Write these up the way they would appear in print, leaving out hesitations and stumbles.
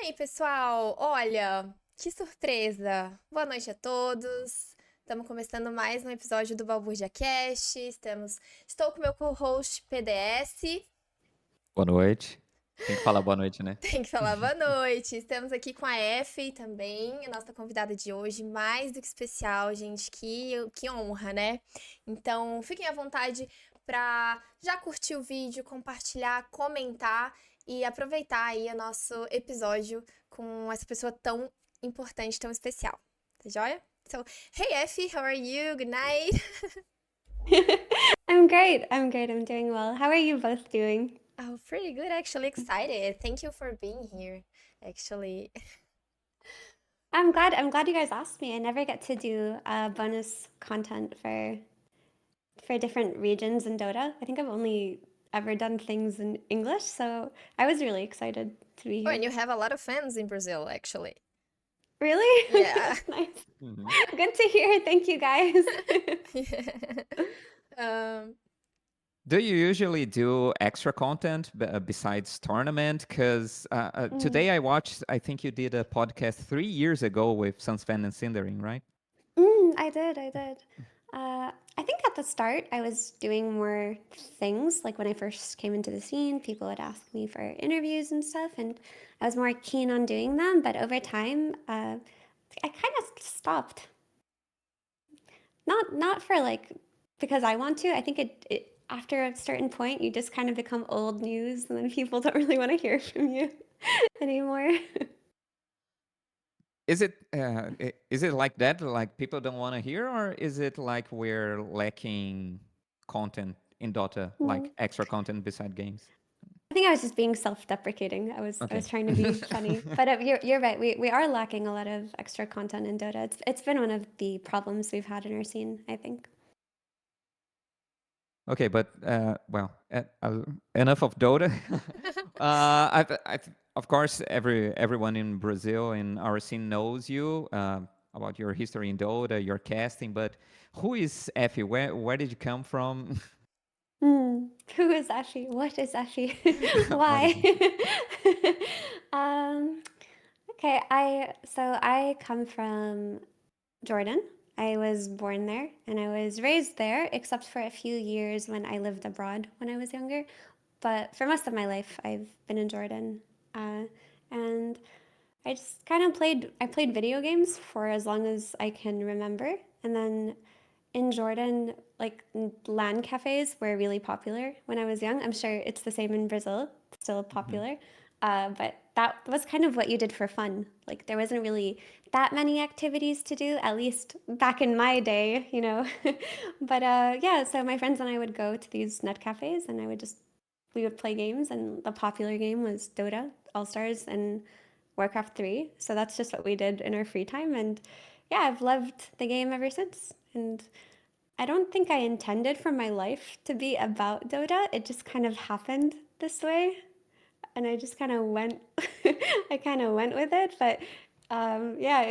aí, pessoal? Olha, que surpresa! Boa noite a todos. Estamos começando mais um episódio do Balbúrdia Cast. Estou com meu co-host PDS. Boa noite. Tem que falar boa noite, né? Tem que falar boa noite. Estamos aqui com a F também, a nossa convidada de hoje, mais do que especial, gente. Que honra, né? Então, fiquem à vontade para já curtir o vídeo, compartilhar, comentar e aproveitar aí o nosso episódio com essa pessoa tão importante, tão especial. Tá joia? So, hey Effie, how are you? Good night. I'm great. I'm great. I'm doing well. How are you both doing? Oh, pretty good, actually excited. Thank you for being here, actually. I'm glad you guys asked me. I never get to do bonus content for different regions in Dota. I think I've only ever done things in English, so I was really excited to be Oh, and here. you have a lot of fans in Brazil, actually. Really? Okay, Yeah. that's nice. Mhm. Good to hear. Thank you guys. Um, Do you usually do extra content besides tournament? Because Mm. today I watched, I think you did a podcast 3 years ago with Sunsfan and Cindering, right? I did. I did. I think at the start I was doing more things. Like when I first came into the scene, people would ask me for interviews and stuff, and I was more keen on doing them. But over time, I kind of stopped. Not for like because I want to. I think it after a certain point you just kind of become old news, and then people don't really want to hear from you anymore. Is it like that? Like people don't want to hear, or is it like we're lacking content in Dota, like extra content beside games? I think I was just being self-deprecating. I was Okay. trying to be funny, but you're right. We are lacking a lot of extra content in Dota. It's been one of the problems we've had in our scene, I think. Okay, but well, enough of Dota. Of course, everyone in Brazil in our scene knows you about your history in Dota, your casting. But who is Effie? Where did you come from? Who is Ashi? What is Ashi? What is Why? Effie? um, okay, I come from Jordan. I was born there and I was raised there, except for a few years when I lived abroad when I was younger. But for most of my life, I've been in Jordan. Uh, and I just kind of I played video games for as long as I can remember. And then in Jordan, like LAN cafes were really popular when I was young. I'm sure it's the same in Brazil, still Mhm. popular. But that was kind of what you did for fun. Like there wasn't really that many activities to do, at least back in my day, you know. But yeah, so my friends and I would go to these net cafes and we would play games. And the popular game was Dota, All Stars, and Warcraft 3. So that's just what we did in our free time. And yeah, I've loved the game ever since. And I don't think I intended for my life to be about Dota. It just kind of happened this way. And I just kind of went, I kind of went with it. But yeah,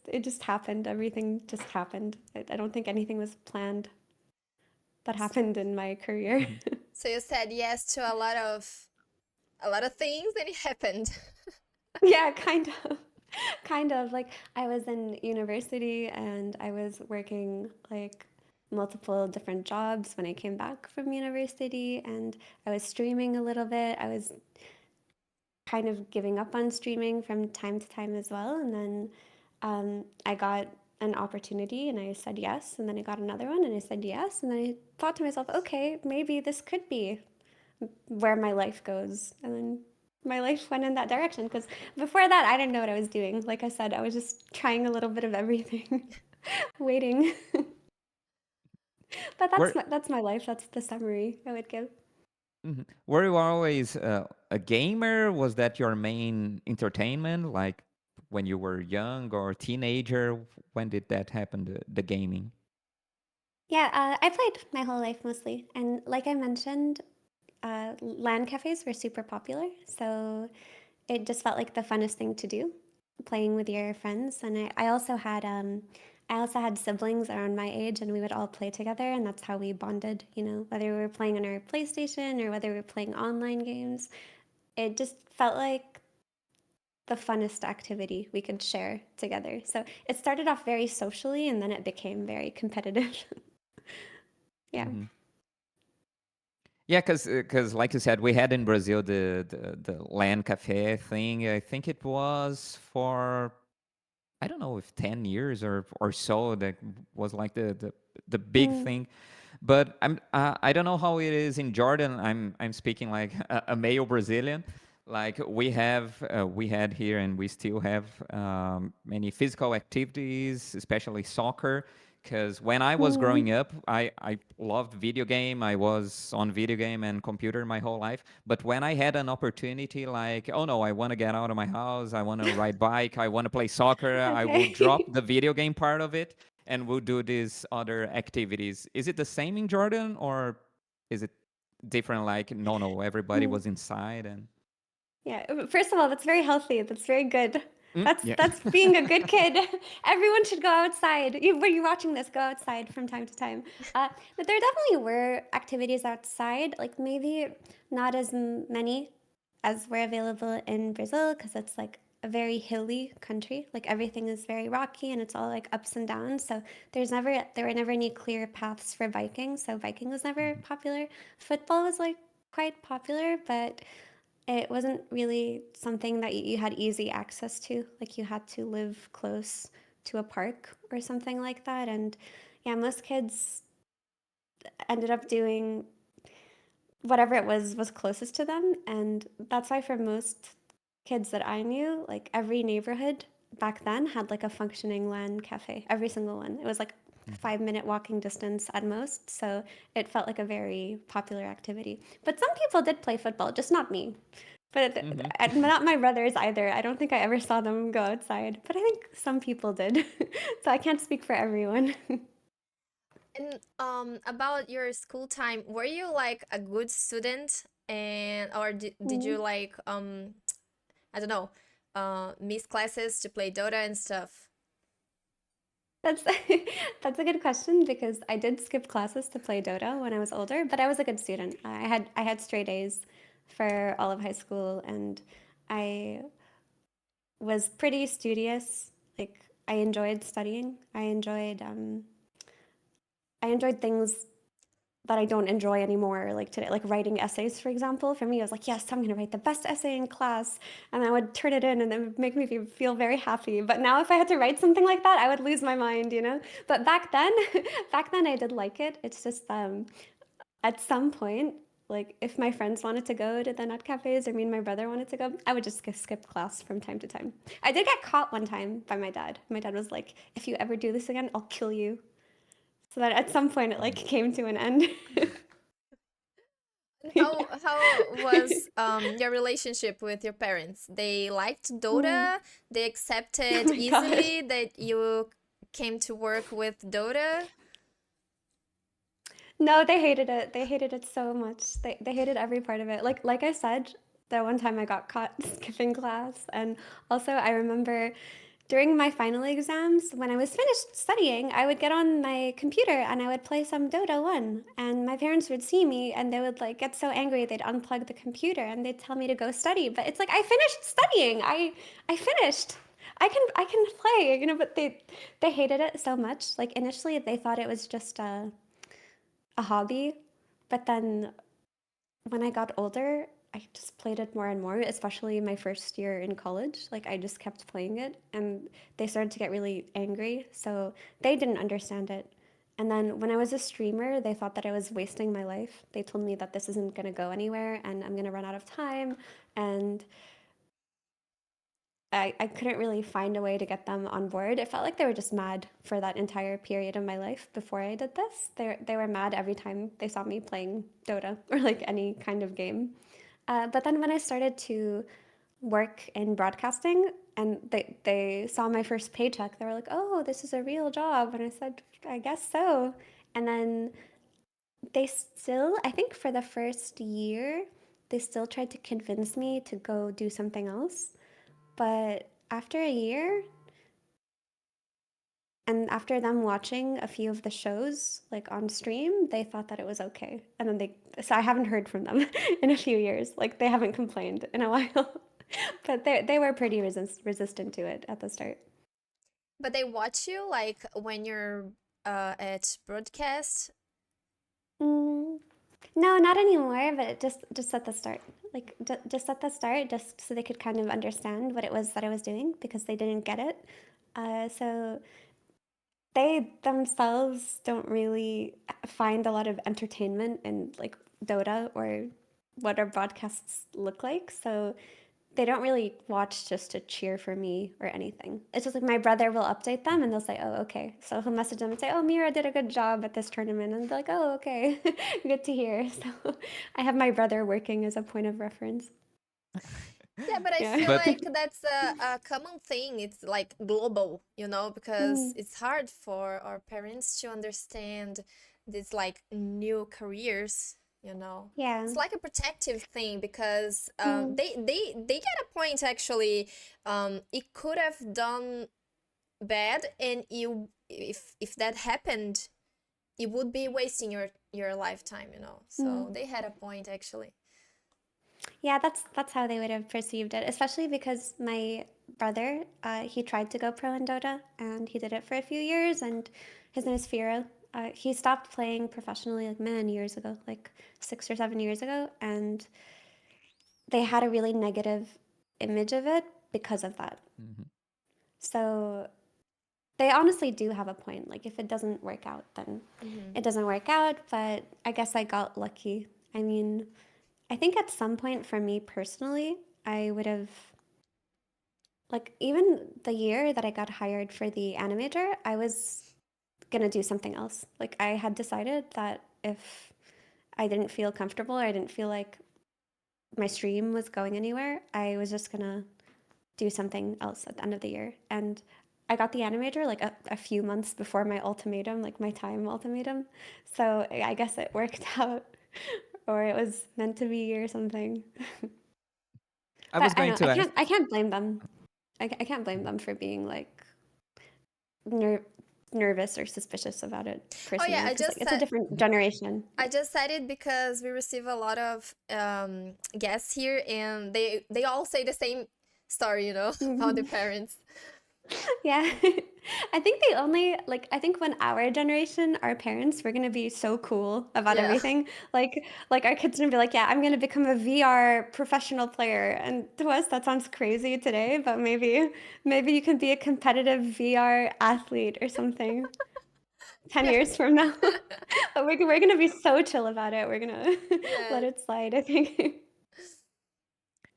it just happened. Everything just happened. I don't think anything was planned that happened in my career. Mhm. so you said yes to a lot of things, and it happened. Yeah, kind of. Kind of. Like I was in university and I was working like multiple different jobs when I came back from university and I was streaming a little bit. I was kind of giving up on streaming from time to time as well. And then I got an opportunity and I said yes. And then I got another one and I said yes. And then I thought to myself, okay, maybe this could be where my life goes. And then my life went in that direction because before that, I didn't know what I was doing. Like I said, I was just trying a little bit of everything, waiting. But Where that's my life. That's the summary I would give. were you always a gamer? Was that your main entertainment? Like when you were young or teenager? When did that happen? The gaming. Yeah, I played my whole life mostly. And like I mentioned, LAN cafes were super popular. So it just felt like the funnest thing to do, playing with your friends. And I also had siblings around my age, and we would all play together, and that's how we bonded. You know, whether we were playing on our PlayStation or whether we were playing online games, it just felt like the funnest activity we could share together. So it started off very socially and then it became very competitive. Yeah. Mhm. Yeah, because like you said, we had in Brazil the LAN cafe thing. I think it was for, I don't know if 10 years or so, that was like the big Mm. thing. But I don't know how it is in Jordan. I'm speaking like a male Brazilian. Like we had here and we still have many physical activities, especially soccer. Because when I was Mm. growing up, I loved video game. I was on video game and computer my whole life. But when I had an opportunity, like, oh no, I want to get out of my house, I want to ride bike, I want to play soccer, I will drop Okay. the video game part of it and we'll do these other activities. Is it the same in Jordan or is it different? Like, no, everybody Mm. was inside and. Yeah, first of all, that's very healthy. That's very good. That's Yeah. that's being a good kid. Everyone should go outside. When you're watching this, go outside from time to time. But there definitely were activities outside, like maybe not as many as were available in Brazil, because it's like a very hilly country. Like everything is very rocky and it's all like ups and downs. So there were never any clear paths for biking. So biking was never Mhm. popular. Football was like quite popular, but it wasn't really something that you had easy access to. Like you had to live close to a park or something like that. And yeah, most kids ended up doing whatever it was closest to them. And that's why for most kids that I knew, like every neighborhood back then had like a functioning LAN cafe, every single one. It was like Mhm. 5 minute walking distance at most. So it felt like a very popular activity. But some people did play football, just not me. But Mhm. not my brothers either. I don't think I ever saw them go outside, but I think some people did. So I can't speak for everyone. And about your school time, were you like a good student and or did you Mm. like I don't know, miss classes to play Dota and stuff? That's that's a good question because I did skip classes to play Dota when I was older, but I was a good student. I had straight A's for all of high school, and I was pretty studious. Like I enjoyed studying. I enjoyed things that I don't enjoy anymore, like today, like writing essays, for example. For me, I was like, yes, I'm going to write the best essay in class. And I would turn it in and it would make me feel very happy. But now if I had to write something like that, I would lose my mind. But back then, back then I did like it. It's just at some point, like if my friends wanted to go to the nut cafes or me and my brother wanted to go, I would just skip class from time to time. I did get caught one time by my dad. My dad was like, if you ever do this again, I'll kill you. So that at some point it like Mhm. came to an end. And Yeah. how was your relationship with your parents? They liked Mm. Dota? They Oh accepted my gosh. easily that you came to work with Dota? No, they hated it. They hated it so much. They hated every part of it. Like I said, that one time I got caught skipping class. And also I remember during my final exams, when I was finished studying, I would get on my computer and I would play some Dota 1. And my parents would see me and they would like get so angry they'd unplug the computer and they'd tell me to go study. But it's like I finished studying. I finished. I can play, but they hated it so much. Like initially they thought it was just a hobby, but then when I got older, I just played it more and more, especially my first year in college. Like I just kept playing it and they started to get really angry. So they didn't understand it. And then when I was a streamer, they thought that I was wasting my life. They told me that this isn't going to go anywhere and I'm going to run out of time. And I couldn't really find a way to get them on board. It felt like they were just mad for that entire period of my life before I did this. They were mad every time they saw me playing Dota or like any kind of game. But then when I started to work in broadcasting and they saw my first paycheck, they were like, oh, this is a real job. And I said, I guess so. And then they still, I think for the first year, they still tried to convince me to go do something else. But after a year, and after them watching a few of the shows like on stream, they thought that it was okay. And then so I haven't heard from them in a few years. Like they haven't complained in a while. But they were pretty resistant to it at the start. But they watch you like when you're at broadcast. Mm, no, not anymore, but just at the start. Like just at the start, just so they could kind of understand what it was that I was doing because they didn't get it. So they themselves don't really find a lot of entertainment in like Dota or what our broadcasts look like. So they don't really watch just to cheer for me or anything. It's just like my brother will update them and they'll say, oh, okay. So he'll message them and say, oh, Mira did a good job at this tournament. And they're like, oh, okay. Good to hear. So I have my brother working as a point of reference. Yeah, but I Yeah. feel But like that's a common thing. It's like global, because Mm, it's hard for our parents to understand these like new careers. yeah. It's like a protective thing because Mm, they get a point actually. It could have done bad, and if that happened, it would be wasting your lifetime. mm. So they had a point actually. Yeah, that's how they would have perceived it, especially because my brother, he tried to go pro in Dota and he did it for a few years, and his name is Firo. He stopped playing professionally like many years ago, like 6 or 7 years ago, and they had a really negative image of it because of that. Mhm. So they honestly do have a point. Like if it doesn't work out, then Hmm. it doesn't work out, but I guess I got lucky. I mean, I think at some point for me personally, I would have like even the year that I got hired for the animator, I was gonna do something else. Like I had decided that if I didn't feel comfortable or I didn't feel like my stream was going anywhere, I was just gonna do something else at the end of the year. And I got the animator like a few months before my ultimatum, like my time ultimatum. So I guess it worked out, or it was meant to be or something. I But was I going don't know. to ask. I can't blame them. I can't blame them for being like ner- nervous or suspicious about it Oh yeah, personally I because like just it's a said different generation. I just said it because we receive a lot of guests here, and they all say the same story, about the parents. Yeah. I think they only like I think when our generation, our parents were gonna be so cool about Yeah. everything. Like our kids are gonna be like, yeah, I'm gonna become a VR professional player. And to us that sounds crazy today, but maybe you can be a competitive VR athlete or something 10 Yeah. years from now. But we're gonna be so chill about it. We're gonna let Yeah. it slide, I think.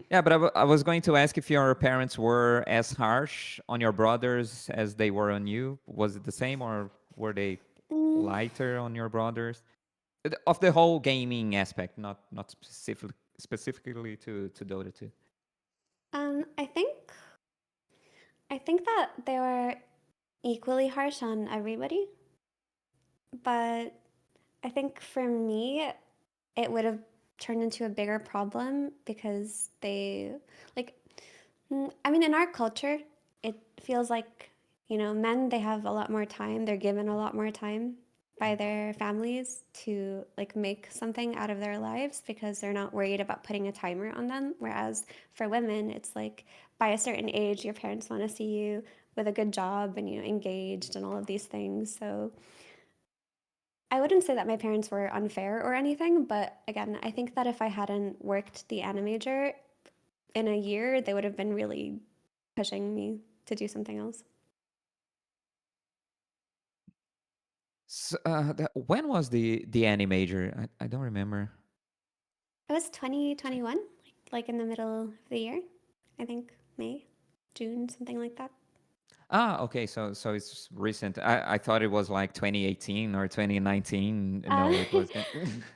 Yeah, but I was going to ask if your parents were as harsh on your brothers as they were on you. Was it the same, or were they Mm, lighter on your brothers? Of the whole gaming aspect, not specifically to Dota 2. um, I think I think that they were equally harsh on everybody, but I think for me, it would have turned into a bigger problem because like, I mean, in our culture, it feels like, men, they have a lot more time. They're given a lot more time by their families to like make something out of their lives because they're not worried about putting a timer on them. Whereas for women, it's like by a certain age, your parents want to see you with a good job and, engaged and all of these things. So I wouldn't say that my parents were unfair or anything, but again, I think that if I hadn't worked the animator in a year, they would have been really pushing me to do something else. So, when was the Animator? I don't remember. It was 2021, like in the middle of the year, I think May, June, something like that. Ah, okay. So it's recent. I thought it was like 2018 or 2019. Uh, No, it was.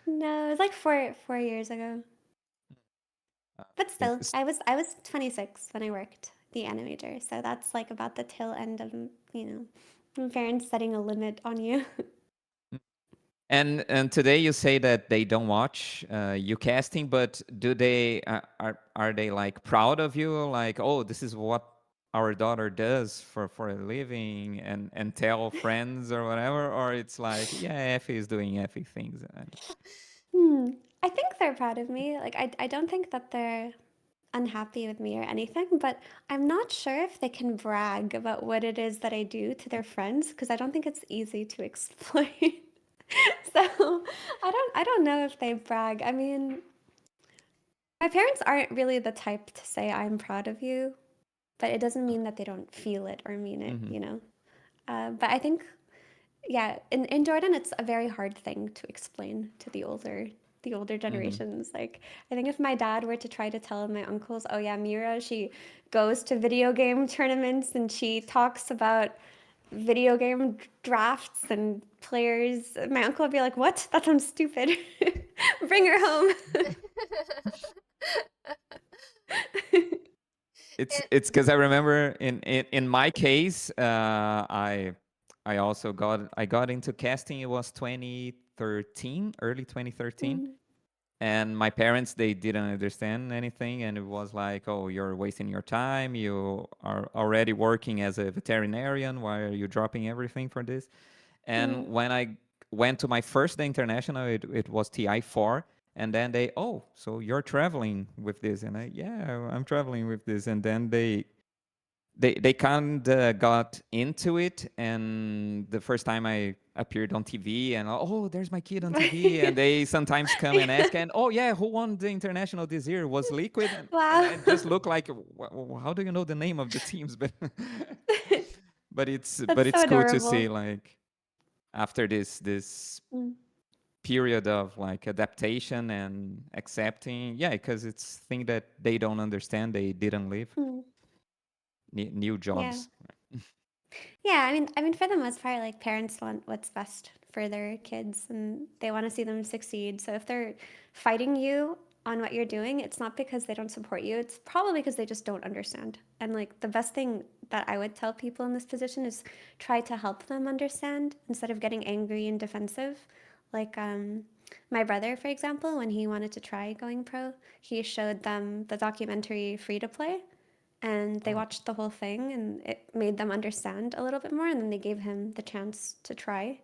no, it was like four years ago. But Okay. still, I was 26 when I worked the animator, so that's like about the tail end of parents setting a limit on you. And today you say that they don't watch you casting, but do they are they like proud of you? Like, oh, this is what our daughter does for a living, and tell friends or whatever, or it's like, yeah, Effie is doing Effie things. Hmm. I think they're proud of me. Like I don't think that they're unhappy with me or anything, but I'm not sure if they can brag about what it is that I do to their friends because I don't think it's easy to explain. So I don't know if they brag. I mean, my parents aren't really the type to say I'm proud of you, but it doesn't mean that they don't feel it or mean it, Mm-hmm. you know. But I think, yeah, in Jordan, it's a very hard thing to explain to the older Mm-hmm. generations. Like, I think if my dad were to try to tell my uncles, oh yeah, Mira, she goes to video game tournaments and she talks about video game drafts and players, my uncle would be like, what? That sounds stupid. Bring her home. It's And it's because I remember in my case, I also got into casting. It was 2013, early 2013, Mm, and my parents, they didn't understand anything, and it was like, oh, you're wasting your time. You are already working as a veterinarian. Why are you dropping everything for this? And mm. when I went to my first day international, it was TI4. And then they, oh, so you're traveling with this? And I, yeah, I'm traveling with this. And then they kind of got into it. And the first time I appeared on TV, and oh, there's my kid on TV. And they sometimes come and ask, and oh, yeah, who won the international this year? Was Liquid? And Wow. I just look like, how do you know the name of the teams? But but That's so it's cool to see, adorable. like, after this Mm, period of like adaptation and accepting, yeah, because it's thing that they don't understand, they didn't live, mm. new Yeah. jobs. Yeah, I mean, for the most part, like parents want what's best for their kids and they want to see them succeed. So if they're fighting you on what you're doing, it's not because they don't support you. It's probably because they just don't understand. And like the best thing that I would tell people in this position is try to help them understand instead of getting angry and defensive. Like my brother, for example, when he wanted to try going pro, he showed them the documentary Free to Play and they Oh. watched the whole thing and it made them understand a little bit more and then they gave him the chance to try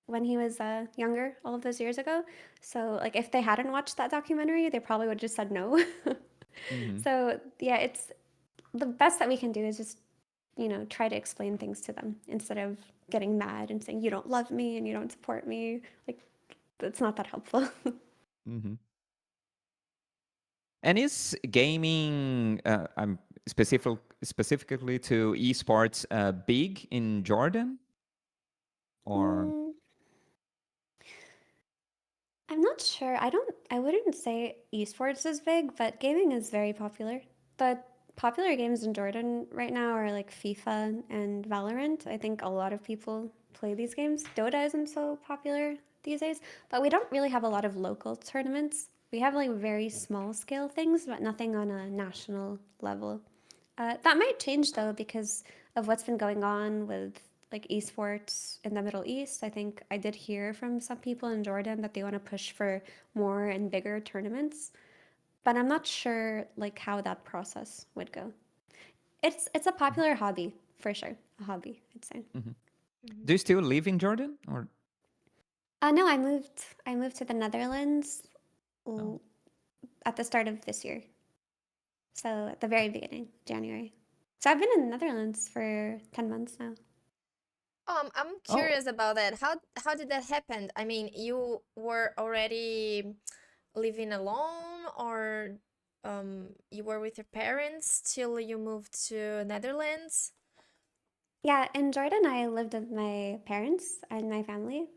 when he was younger all of those years ago. So like if they hadn't watched that documentary they probably would have just said no. Mm-hmm. So yeah, it's the best that we can do is just try to explain things to them instead of getting mad and saying you don't love me and you don't support me. Like it's not that helpful. Mm-hmm. And is gaming, I'm specifically to esports, big in Jordan, or? Mm, I'm not sure. I wouldn't say esports is big, but gaming is very popular. The popular games in Jordan right now are like FIFA and Valorant. I think a lot of people play these games. Dota isn't so popular these days, but we don't really have a lot of local tournaments. We have like very small scale things, but nothing on a national level. That might change though because of what's been going on with like esports in the Middle East. I think I did hear from some people in Jordan that they want to push for more and bigger tournaments, but I'm not sure like how that process would go. It's a popular hobby for sure, a hobby, I'd say. Mhm. Do Mhm. you still live in Jordan, or? No, I moved to the Netherlands Oh. l- at the start of this year. So at the very beginning, January. So I've been in the Netherlands for 10 months now. I'm Oh. curious about that. How did that happen? I mean, you were already living alone, or you were with your parents till you moved to Netherlands? Yeah, in Jordan, I lived with my parents and my family,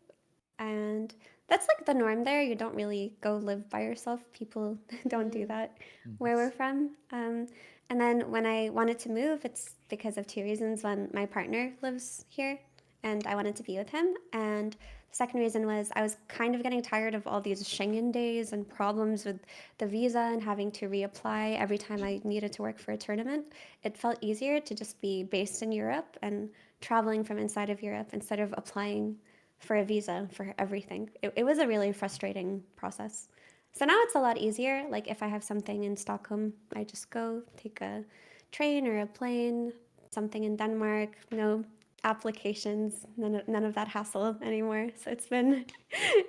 and that's like the norm there. You don't really go live by yourself. People don't do Mm. that Mhm. where we're from. And then when I wanted to move, it's because of two reasons. One, my partner lives here, and I wanted to be with him. And the second reason was I was kind of getting tired of all these Schengen days and problems with the visa and having to reapply every time I needed to work for a tournament. It felt easier to just be based in Europe and traveling from inside of Europe instead of applying for a visa for everything. It was a really frustrating process. So now it's a lot easier. Like if I have something in Stockholm, I just go take a train or a plane, something in Denmark, no applications, none of that hassle anymore. So it's been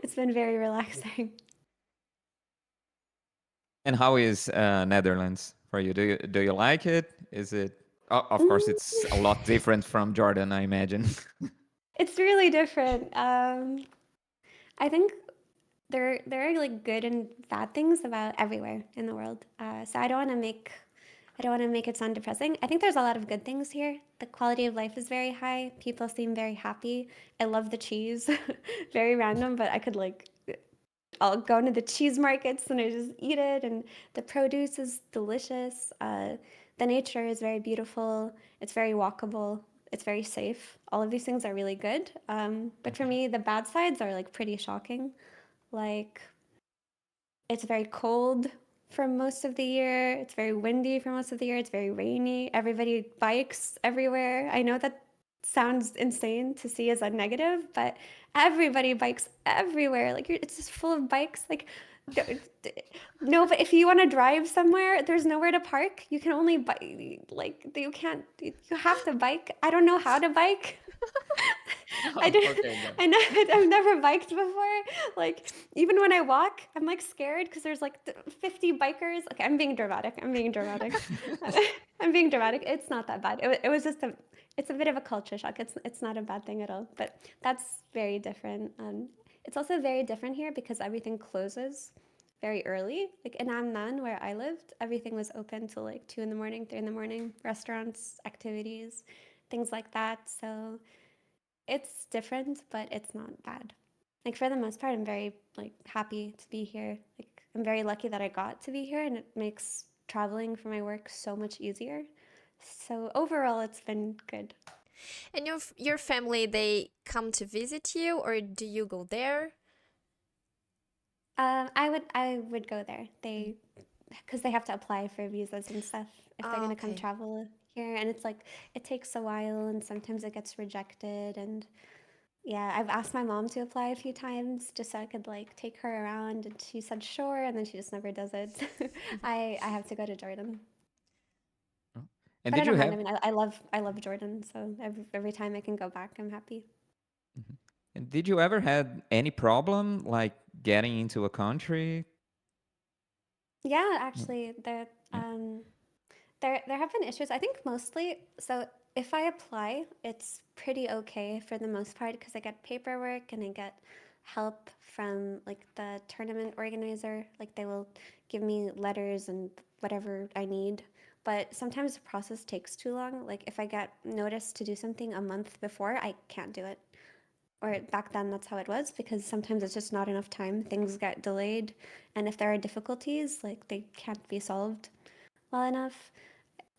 it's been very relaxing. And how is Netherlands for you? Do you like it? Is it? Of course, Mm, it's a lot different from Jordan, I imagine. it's really different. I think there are like good and bad things about everywhere in the world. So I don't want to make it sound depressing. I think there's a lot of good things here. The quality of life is very high. People seem very happy. I love the cheese. Very random, but I could like I'll go into the cheese markets and I just eat it, and the produce is delicious. The nature is very beautiful. It's very walkable. It's very safe. All of these things are really good. But for me, the bad sides are like pretty shocking. Like it's very cold for most of the year. It's very windy for most of the year. It's very rainy. Everybody bikes everywhere. I know that sounds insane to see as a negative, but everybody bikes everywhere. Like it's just full of bikes. Like no, but if you want to drive somewhere, there's nowhere to park. You can only bike. Like you can't. You have to bike. I don't know how to bike. I Oh, don't. okay, got it. I know. I've never biked before. Like even when I walk, I'm like scared because there's like 50 bikers. Okay, I'm being dramatic. I'm being dramatic. I'm being dramatic. It's not that bad. It was just a. It's a bit of a culture shock. It's not a bad thing at all. But that's very different. It's also very different here because everything closes very early. Like in Amman, where I lived, everything was open till like 2 in the morning, 3 in the morning. Restaurants, activities, things like that. So it's different, but it's not bad. Like for the most part, I'm very like happy to be here. Like I'm very lucky that I got to be here, and it makes traveling for my work so much easier. So overall, it's been good. And your family, they come to visit you, or do you go there? I would go there. Mhm. Because they have to apply for visas and stuff if they're Oh, gonna come okay. travel here, and it's like it takes a while, and sometimes it gets rejected, and yeah, I've asked my mom to apply a few times just so I could like take her around, and she said sure, and then she just never does it. I have to go to Jordan, Oh. And but I did you don't mind. have? I mean, I love Jordan, so every time I can go back, I'm happy. Mhm. And did you ever had any problem like getting into a country? Yeah, Mm. actually, Yeah. there have been issues. I think mostly so if I apply, it's pretty okay for the most part because I get paperwork and I get help from like the tournament organizer. Like they will give me letters and whatever I need. But sometimes the process takes too long. Like if I get notice to do something a month before, I can't do it. Or back then, that's how it was because sometimes it's just not enough time. Things get delayed. And if there are difficulties, like they can't be solved well enough.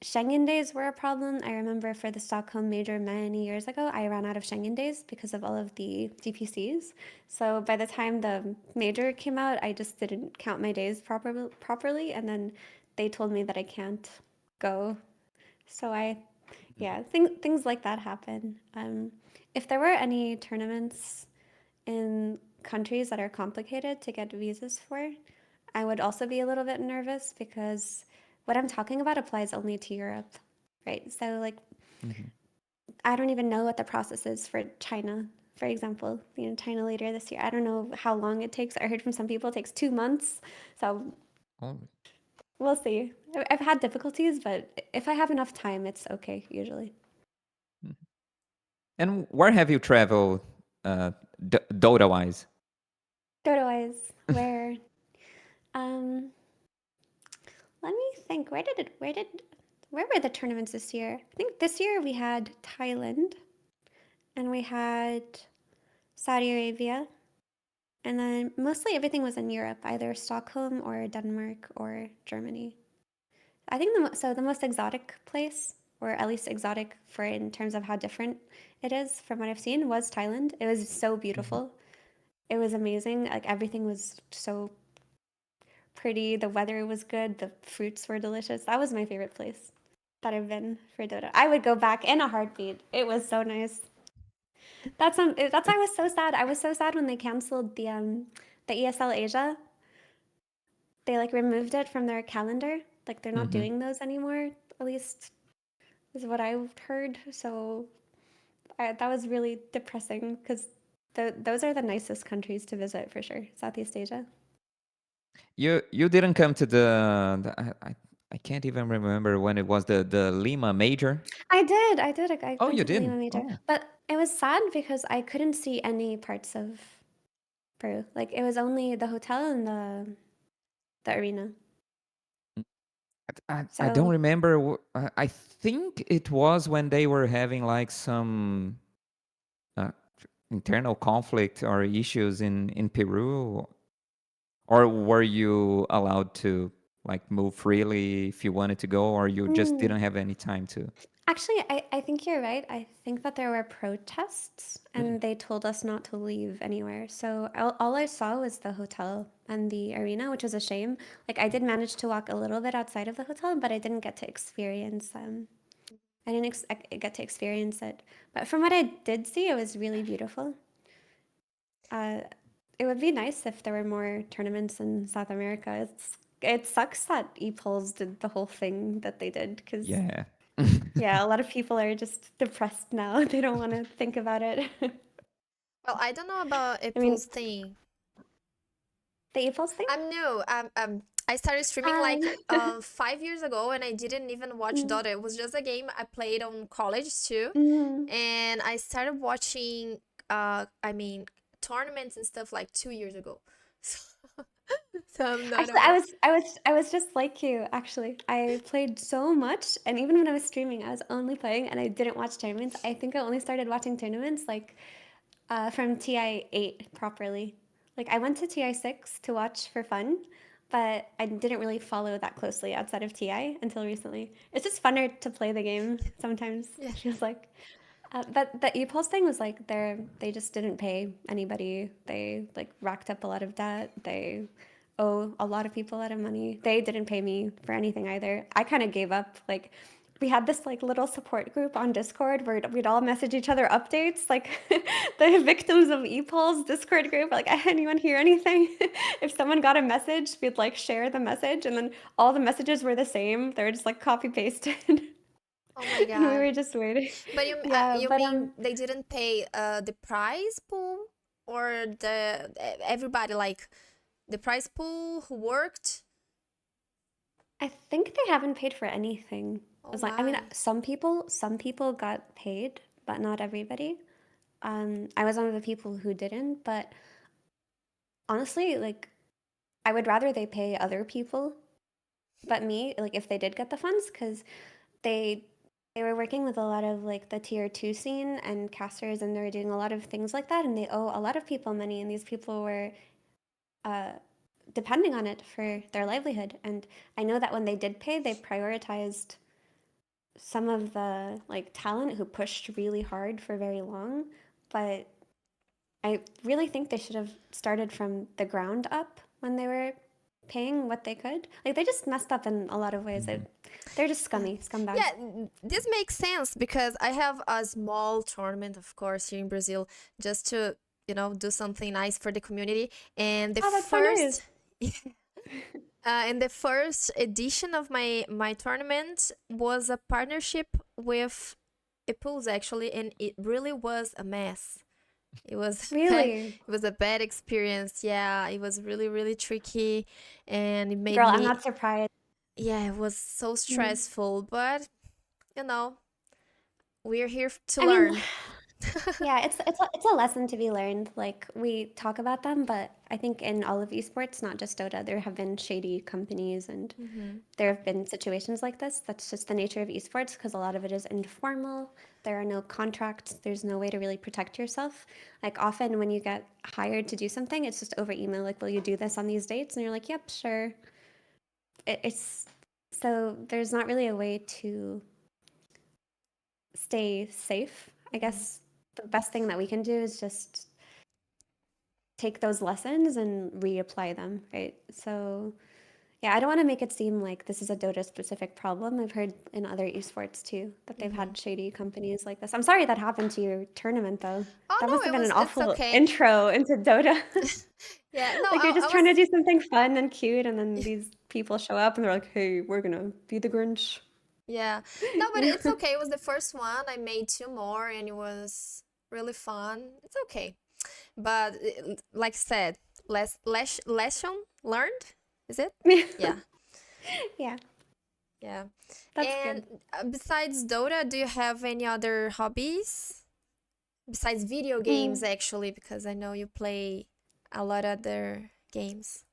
Schengen days were a problem. I remember for the Stockholm Major many years ago, I ran out of Schengen days because of all of the DPCs. So by the time the major came out, I just didn't count my days properly, and then they told me that I can't go. So yeah, things like that happen. If there were any tournaments in countries that are complicated to get visas for, I would also be a little bit nervous because what I'm talking about applies only to Europe, right? So, like, Mhm. I don't even know what the process is for China, for example. China later this year. I don't know how long it takes. I heard from some people it takes 2 months. So, Oh. we'll see. I've had difficulties, but if I have enough time, it's okay usually. Mhm. And where have you traveled, Dota-wise? Dodo-wise, um, let me think. Where were the tournaments this year? I think this year we had Thailand and we had Saudi Arabia, and then mostly everything was in Europe, either Stockholm or Denmark or Germany. I think the most exotic place, or at least exotic for in terms of how different it is from what I've seen, was Thailand. It was so Mhm. beautiful. It was amazing. Like everything was so pretty. The weather was good. The fruits were delicious. That was my favorite place that I've been for Dota. I would go back in a heartbeat. It was so nice. That's why I was so sad. I was so sad when they canceled the ESL Asia. They like removed it from their calendar. Like they're not Mhm. doing those anymore. At least is what I've heard. So that was really depressing because those are the nicest countries to visit for sure. Southeast Asia. You didn't come to I can't even remember when it was the Lima Major. I did. I Oh, went you to the did? Lima Major, Oh. but it was sad because I couldn't see any parts of Peru. Like it was only the hotel and the arena. I don't So remember. I think it was when they were having like some uh, internal conflict or issues in Peru, or were you allowed to like move freely if you wanted to go, or you just mm, didn't have any time to? actually, I think you're right. I think that there were protests Mm. and they told us not to leave anywhere. So all I saw was the hotel and the arena, which was a shame. Like I did manage to walk a little bit outside of the hotel, but I didn't get to experience I didn't get to experience it. But from what I did see, it was really beautiful. Uh, it would be nice if there were more tournaments in South America. It sucks that ePols did the whole thing that they did because Yeah. yeah, a lot of people are just depressed now. They don't want to think about it. Well, I don't know about I mean, Apple's thing. the ePols thing. No, I started streaming Um, like 5 years ago, and I didn't even watch mm, Dota. It was just a game I played on college too, mm. and I started watching I mean tournaments and stuff like 2 years ago. So I'm not Actually, aware. I was just like you. Actually, I played so much, and even when I was streaming, I was only playing, and I didn't watch tournaments. I think I only started watching tournaments like from TI 8 properly. Like I went to TI 6 to watch for fun, but I didn't really follow that closely outside of TI until recently. It's just funner to play the game sometimes. Yeah. It feels like. But the ePulse thing was like they just didn't pay anybody. They like racked up a lot of debt. They owe a lot of people a lot of money. They didn't pay me for anything either. I kind of gave up. Like we had this like little support group on Discord where we'd all message each other updates, like the victims of ePulse Discord group. Like, anyone hear anything? If someone got a message, we'd like share the message, and then all the messages were the same. They were just like copy pasted, Oh my and we God. were just waiting. But Yeah, you but mean they didn't pay the prize pool or everybody like the prize pool who worked? I think they haven't paid for anything. Oh As like, I mean, my. some people got paid, but not everybody. I was one of the people who didn't, but honestly, like, I would rather they pay other people, but me, like, if they did get the funds, because they they were working with a lot of like the tier 2 scene and casters, and they were doing a lot of things like that, and they owe a lot of people money, and these people were uh, depending on it for their livelihood. And I know that when they did pay, they prioritized some of the like talent who pushed really hard for very long, but I really think they should have started from the ground up when they were paying what they could. Like they just messed up in a lot of ways. Mhm. They're just Yeah. scumbags. Yeah, this makes sense because I have a small tournament, of course, here in Brazil, just to, do something nice for the community. And the Oh, that's so nice. first, and the first edition of my tournament was a partnership with Epools actually, and it really was a mess. It was Really? it was a bad experience. Yeah, it was really, really tricky, and it made Girl, I'm me, not surprised. yeah, it was so Mm. stressful, but you know, we're here to I mean, learn. yeah, it's a lesson to be learned. Like we talk about them, but I think in all of esports, not just Dota, there have been shady companies and Hmm. there have been situations like this. That's just the nature of esports because a lot of it is informal. There are no contracts. There's no way to really protect yourself. Like often when you get hired to do something, it's just over email. Like, will you do this on these dates? And you're like, yep, sure. It's so there's not really a way to stay safe. I Hmm. guess the best thing that we can do is just take those lessons and reapply them, right? So yeah, I don't want to make it seem like this is a Dota specific problem. I've heard in other esports too that they've Hmm. had shady companies like this. I'm sorry that happened to your tournament though. Oh That must no, have been an it's awful okay. intro into Dota. Yeah, no, Like you're I just trying to do something fun and cute, and then was. these people show up and they're like, "Hey, we're gonna be the Grinch." Yeah. No, but You it's know? okay. It was the first one. I made two more and it was really fun. It's okay. But like I said, lesson learned. Is it? Yeah. Yeah, Yeah. that's And good. besides Dota, do you have any other hobbies? Besides video games, Mm, actually, because I know you play a lot of other games.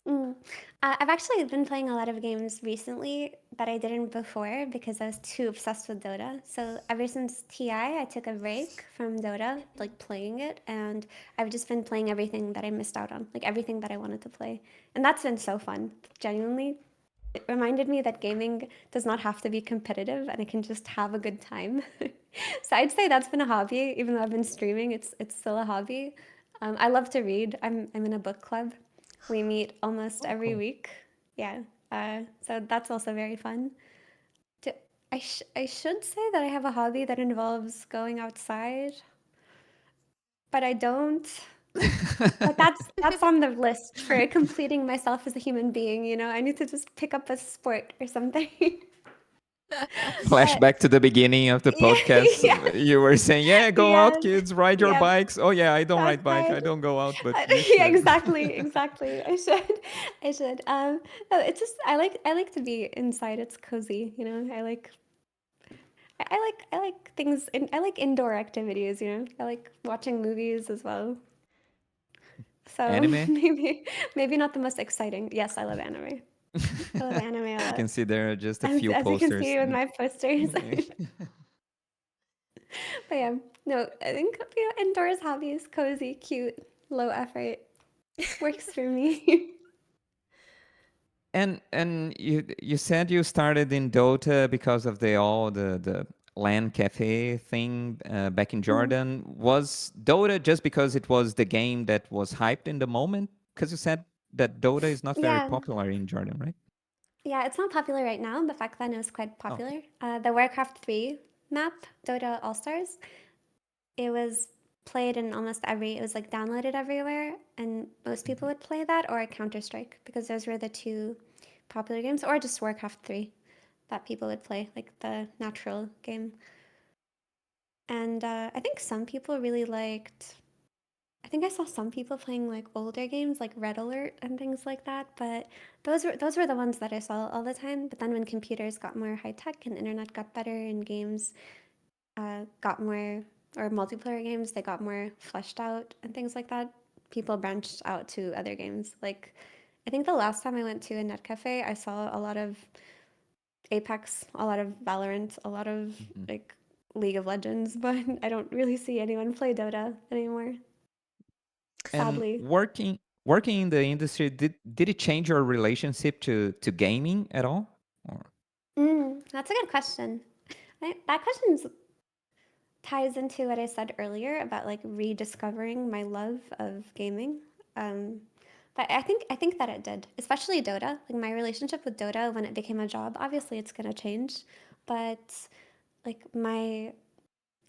mm. I've actually been playing a lot of games recently that I didn't before because I was too obsessed with Dota. So ever since TI, I took a break from Dota, like playing it, and I've just been playing everything that I missed out on, like everything that I wanted to play. And that's been so fun, genuinely. It reminded me that gaming does not have to be competitive and I can just have a good time. So I'd say that's been a hobby, even though I've been streaming, it's still a hobby. I love to read. I'm in a book club. We meet almost Oh, every cool. week. Yeah. So that's also very fun. Do, I should say that I have a hobby that involves going outside, but I don't. But that's on the list for completing myself as a human being, you know. I need to just pick up a sport or something. But Flashback to the beginning of the yeah, podcast. yes, You were saying, "Yeah, go out, yes, kids, ride your yep. bikes." Oh yeah, I don't ride bike. Outside. I don't go out, but you Yeah, should. exactly, exactly. I should, I should. No, it's just I like to be inside. It's cozy, you know. I like things. I like indoor activities, you know. I like watching movies as well. So Anime? maybe not the most exciting. Yes, I love anime. I love anime a I lot. can see there are just a few As you can see posters. with my posters. Yeah. But yeah, no, I think indoors hobbies, cozy, cute, low effort, works for me. And you said you started in Dota because of the LAN cafe thing back in Mm. Jordan. Was Dota just because it was the game that was hyped in the moment? Because you said that Dota is not very Yeah, popular in Jordan, right? yeah, it's not popular right now, but back then it was quite Oh, okay. popular. The Warcraft 3 map, Dota All Stars, it was played in almost every, it was like downloaded everywhere, and most people Mhm. would play that or Counter Strike because those were the two popular games, or just Warcraft 3 that people would play, like the natural game. And I think some people really liked. I think I saw some people playing like older games like Red Alert and things like that, but those were the ones that I saw all the time. But then when computers got more high tech and internet got better and games got more, or multiplayer games, they got more fleshed out and things like that, people branched out to other games. Like I think the last time I went to a net cafe, I saw a lot of Apex, a lot of Valorant, a lot of Mhm. like League of Legends, but I don't really see anyone play Dota anymore, And sadly. working in the industry, did it change your relationship to gaming at all? Or That's a good question. That question ties into what I said earlier about like rediscovering my love of gaming. Um, but I think that it did, especially Dota. Like my relationship with Dota when it became a job, obviously it's gonna change, but like my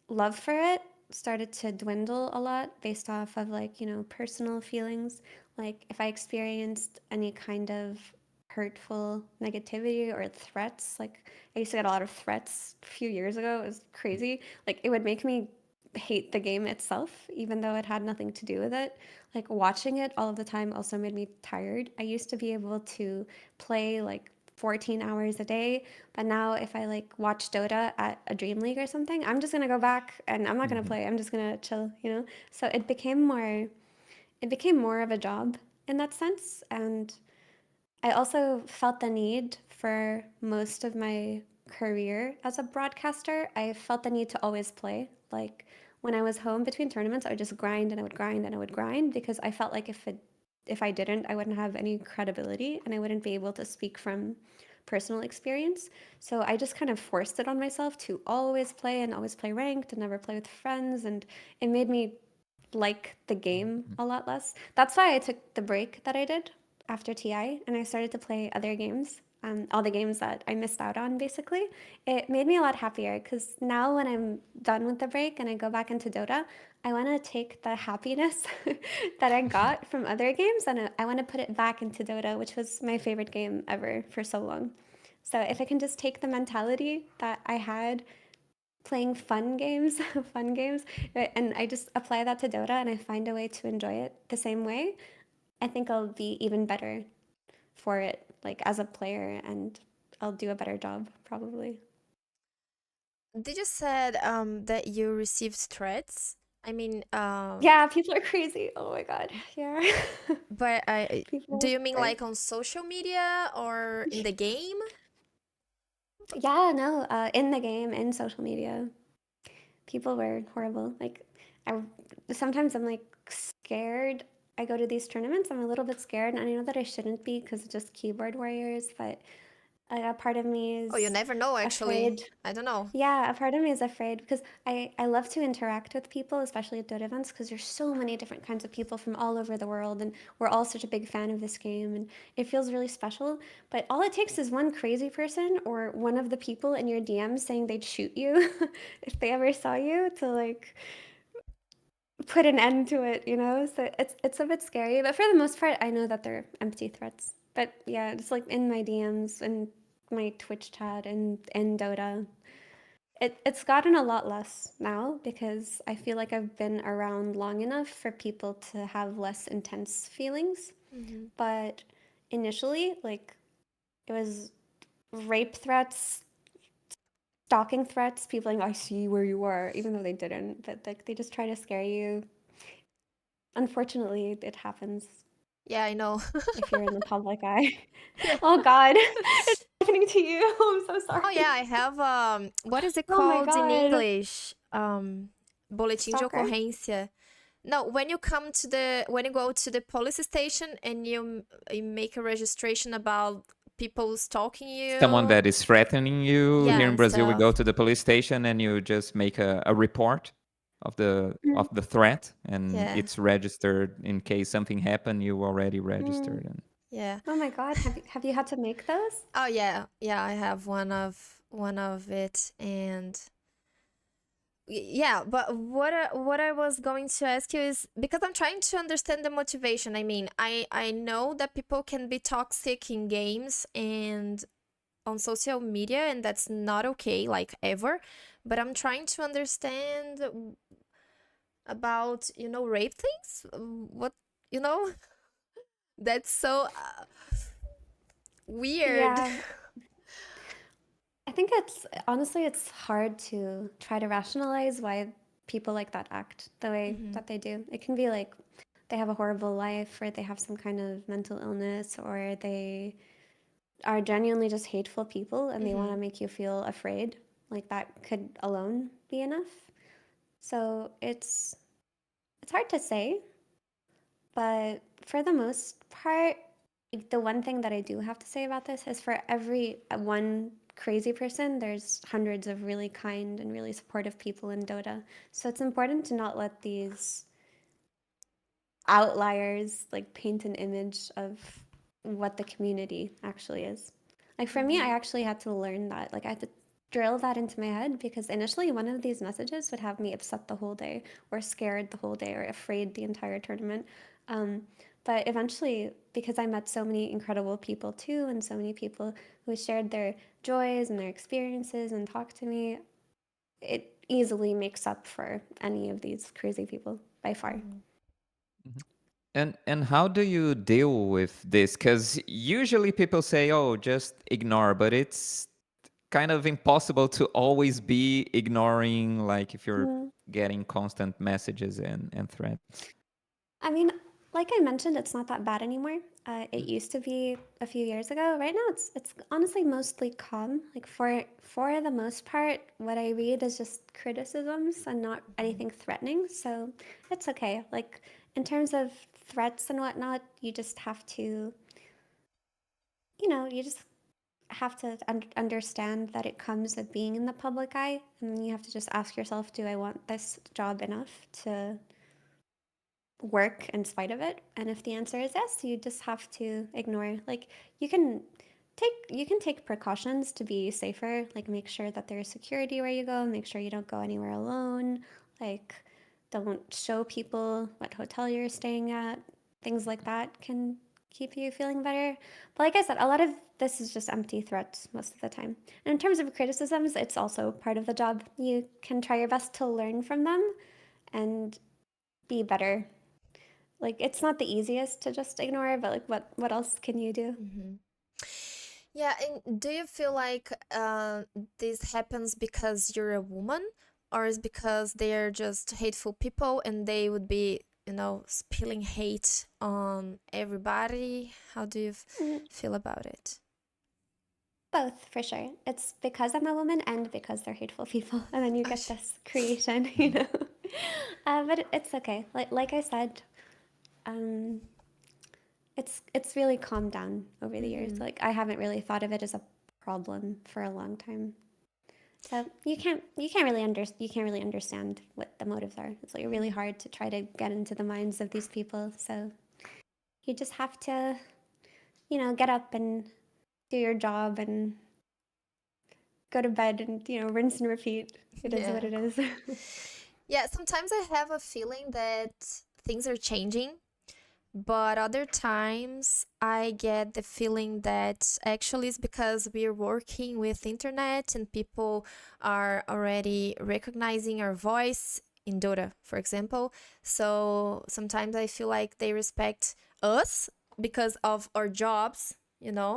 love for it started to dwindle a lot based off of like, you know, personal feelings. Like if I experienced any kind of hurtful negativity or threats, like I used to get a lot of threats a few years ago. It was crazy. Like it would make me hate the game itself, even though it had nothing to do with it. Like watching it all of the time also made me tired. I used to be able to play like 14 hours a day, but now if I like watch Dota at a Dream League or something, I'm just gonna go back and I'm not gonna Mhm. play. I'm just gonna chill, you know? So it became more of a job in that sense. And I also felt the need for most of my career as a broadcaster. I felt the need to always play. Like when I was home between tournaments, I would just grind and I would grind and I would grind because I felt like if I didn't, I wouldn't have any credibility and I wouldn't be able to speak from personal experience. So I just kind of forced it on myself to always play and always play ranked and never play with friends, and it made me like the game Mhm. a lot less. That's why I took the break that I did after TI and I started to play other games. All the games that I missed out on, basically. It made me a lot happier because now when I'm done with the break and I go back into Dota, I want to take the happiness that I got from other games and I want to put it back into Dota, which was my favorite game ever for so long. So if I can just take the mentality that I had playing fun games, fun games, and I just apply that to Dota and I find a way to enjoy it the same way, I think I'll be even better for it, like as a player, and I'll do a better job probably. Did you said that you received threats? I mean, Yeah, people are crazy. Oh my God. Yeah. but do People you mean are. like on social media or in the game? Yeah, no, in the game, in social media, people were horrible. Like, I sometimes I'm like scared. I go to these tournaments, I'm a little bit scared, and I know that I shouldn't be because it's just keyboard warriors, but a part of me Oh, you is never know, actually. afraid. I don't know. Yeah, a part of me is afraid because I love to interact with people, especially at Dota events, because there's so many different kinds of people from all over the world, and we're all such a big fan of this game, and it feels really special. But all it takes is one crazy person or one of the people in your DMs saying they'd shoot you if they ever saw you to like put an end to it, you know? So it's a bit scary, but for the most part, I know that they're empty threats. But yeah, it's like in my DMs and my Twitch chat and in Dota. It's gotten a lot less now because I feel like I've been around long enough for people to have less intense feelings. Hmm. But initially, like it was rape threats, stalking threats, people like, I see where you are, even though they didn't. But like they just try to scare you. Unfortunately, it happens Yeah, I know. if you're in the public eye. Yeah. Oh God, it's happening to you. I'm so Oh yeah, sorry. I have what is it Oh my called in God. English? Boletim de Stalker? ocorrência. No, when you go to the police station and you make a registration about people stalking Someone you, that is threatening you. yeah, Here in and Brazil, we go stuff. to the police station and you just make a report Mm, of the threat, and Yeah. it's registered in case something happened. You already mm. registered, and Yeah. Oh my God, have you had to make those? Oh yeah. Yeah, I have one of it, and yeah, but what I was going to ask you is because I'm trying to understand the motivation. I mean, I know that people can be toxic in games and on social media, and that's not okay, like ever. But I'm trying to understand about, rape things. What, you know, that's so weird. Yeah, I think it's honestly it's hard to try to rationalize why people like that act the way Hmm. that they do. It can be like they have a horrible life or they have some kind of mental illness or they are genuinely just hateful people and they want to Hmm. make you feel afraid. Like that could alone be enough. So it's hard to say, but for the most part, like, the one thing that I do have to say about this is for every one crazy person, there's hundreds of really kind and really supportive people in Dota. So it's important to not let these outliers like paint an image of what the community actually is. Like for me, I Hmm. actually had to learn that. Like I had to drill that into my head because initially one of these messages would have me upset the whole day or scared the whole day or afraid the entire tournament. Um, but eventually, because I met so many incredible people too, and so many people who shared their joys and their experiences and talked to me, it easily makes up for any of these crazy people by far. Hmm. Mhm. And how do you deal with this? Because usually people say, "Oh, just ignore," but it's kind of impossible to always be ignoring, like if you're Mm. getting constant messages and threats. I mean, like I mentioned, it's not that bad anymore. It used to be a few years ago. Right now, it's honestly mostly calm. Like for the most part, what I read is just criticisms and not anything threatening. So it's okay. Like in terms of threats and whatnot, you just have to, you just have to understand that it comes with being in the public eye, and then you have to just ask yourself, do I want this job enough to work in spite of it? And if the answer is yes, you just have to ignore. Like you can take precautions to be safer, like make sure that there's security where you go, make sure you don't go anywhere alone, like don't show people what hotel you're staying at. Things like that can keep you feeling better. But like I said, a lot of this is just empty threats most of the time. And in terms of criticisms, it's also part of the job. You can try your best to learn from them and be better like it's not the easiest to just ignore, but like what else can you do? Yeah, and do you feel like this happens because you're a woman, or is because they're just hateful people and they would be, spilling hate on everybody? How do you Mm, feel about it? Both, for sure. It's because I'm a woman and because they're hateful people, and then you Oh, get this creation, you know. But it's okay. Like I said, um, it's really calmed down over the years. Mm-hmm. Like I haven't really thought of it as a problem for a long time. So you can't really understand what the motives are. It's like really hard to try to get into the minds of these people. So you just have to, get up and do your job and go to bed and, rinse and repeat. It is what Yeah. it is. Yeah, sometimes I have a feeling that things are changing, but other times I get the feeling that actually it's because we're working with internet and people are already recognizing our voice in Dota, for example. So sometimes I feel like they respect us because of our jobs,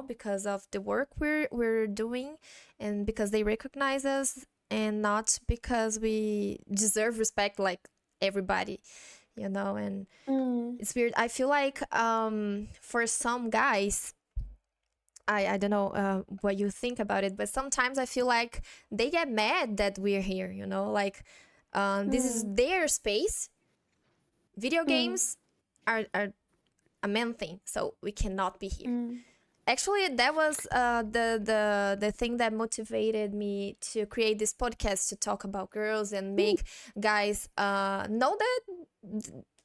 because of the work we're doing, and because they recognize us, and not because we deserve respect like everybody, and Mm, it's weird. I feel like for some guys, I don't know what you think about it, but sometimes I feel like they get mad that we're here, like this is mm, their space. Video mm, games are a man thing, so we cannot be here. mm, Actually, that was the thing that motivated me to create this podcast, to talk about girls and mm. make guys know that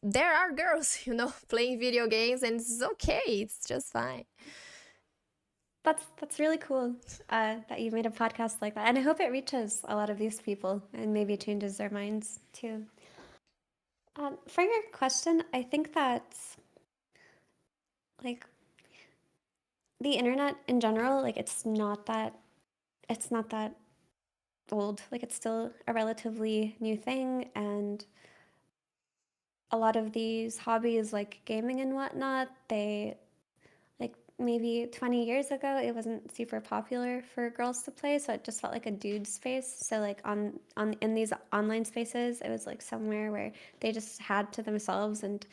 there are girls, playing video games, and it's okay. It's just fine. That's really cool that you made a podcast like that, and I hope it reaches a lot of these people and maybe changes their minds too. For your question, I think that like the internet in general, like it's not that old. Like it's still a relatively new thing, and a lot of these hobbies like gaming and whatnot, they like maybe 20 years ago it wasn't super popular for girls to play, so it just felt like a dude space. So like on in these online spaces, it was like somewhere where they just had to themselves, and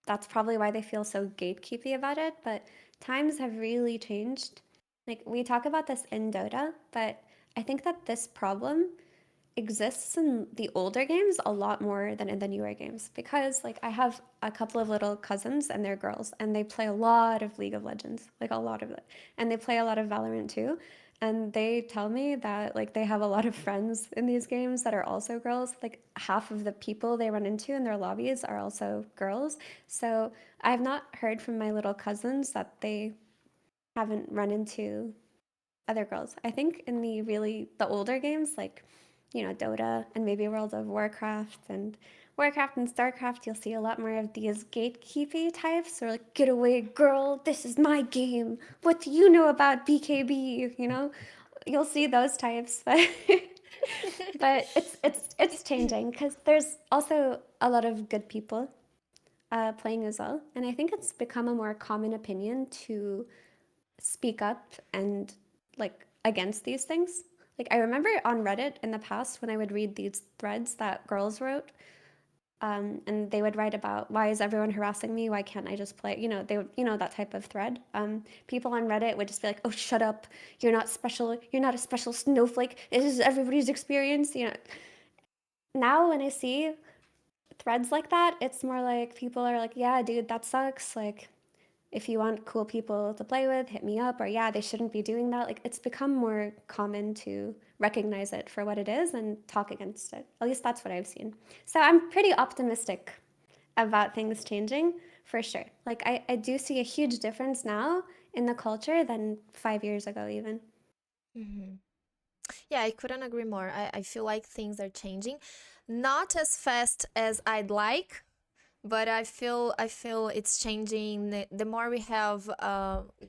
that's probably why they feel so gatekeepy about it. But times have really changed. Like we talk about this in Dota, but I think that this problem exists in the older games a lot more than in the newer games, because like I have a couple of little cousins and they're girls and they play a lot of League of Legends, like a lot of it. And they play a lot of Valorant too. And they tell me that like they have a lot of friends in these games that are also girls. Like half of the people they run into in their lobbies are also girls. So I've not heard from my little cousins that they haven't run into other girls. I think in the older games, like, Dota and maybe World of Warcraft and StarCraft, you'll see a lot more of these gatekeepy types, or like, get away, girl, this is my game. What do you know about BKB? You'll see those types, but but it's changing because there's also a lot of good people playing as well, and I think it's become a more common opinion to speak up and like against these things. Like I remember on Reddit in the past when I would read these threads that girls wrote, and they would write about why is everyone harassing me? Why can't I just play? They would, that type of thread. People on Reddit would just be like, "Oh, shut up! You're not special. You're not a special snowflake. This is everybody's experience." Now when I see threads like that, it's more like people are like, "Yeah, dude, that sucks. Like, if you want cool people to play with, hit me up," or yeah, they shouldn't be doing that. Like it's become more common to recognize it for what it is and talk against it. At least that's what I've seen. So I'm pretty optimistic about things changing for sure. Like I do see a huge difference now in the culture than 5 years ago even. Hmm. Yeah, I couldn't agree more. I feel like things are changing, not as fast as I'd like, but I feel it's changing. The more we have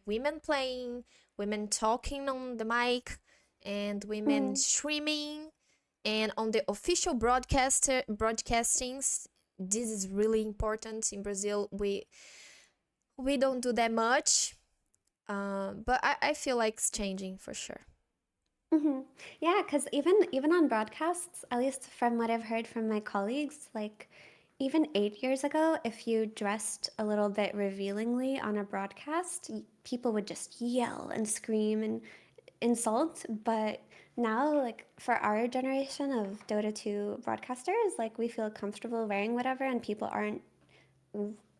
women playing, women talking on the mic, and women Mm, streaming, and on the official broadcastings, this is really important in Brazil. We don't do that much, but I feel like it's changing for sure. Hmm. Yeah, because even on broadcasts, at least from what I've heard from my colleagues, like even 8 years ago, if you dressed a little bit revealingly on a broadcast, people would just yell and scream and insult. But now, like for our generation of Dota 2 broadcasters, like we feel comfortable wearing whatever, and people aren't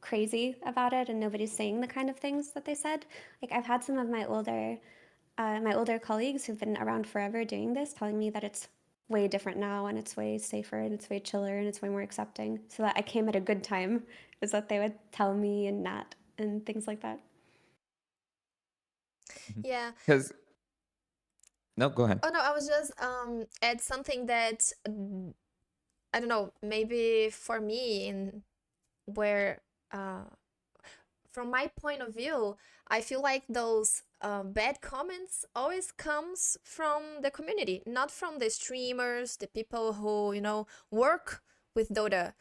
crazy about it, and nobody's saying the kind of things that they said. Like I've had some of my older colleagues who've been around forever doing this telling me that it's way different now and it's way safer and it's way chiller and it's way more accepting. So that I came at a good time is what they would tell me and Nat and things like that. Yeah. Because no, go ahead. Oh no, I was just add something that I don't know, maybe for me in where from my point of view, I feel like those bad comments always comes from the community, not from the streamers, the people who, work with Dota.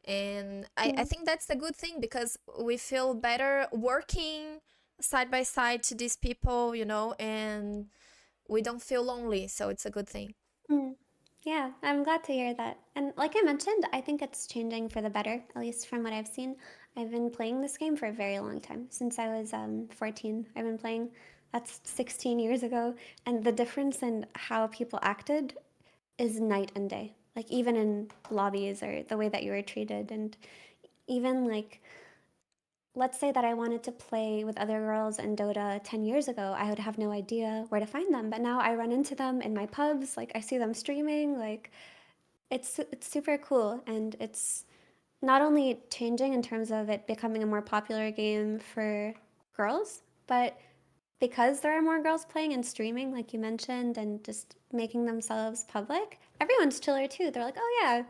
And I Mm. think that's a good thing because we feel better working side by side to these people, and we don't feel lonely. So it's a good thing. Mm. Yeah, I'm glad to hear that. And like I mentioned, I think it's changing for the better, at least from what I've seen. I've been playing this game for a very long time, since I was 14. I've been playing, that's 16 years ago. And the difference in how people acted is night and day. Like even in lobbies or the way that you were treated, and even like let's say that I wanted to play with other girls in Dota 10 years ago, I would have no idea where to find them. But now I run into them in my pubs, like I see them streaming, like it's super cool, and it's not only changing in terms of it becoming a more popular game for girls, but because there are more girls playing and streaming, like you mentioned, and just making themselves public, everyone's chiller too. They're like, oh yeah,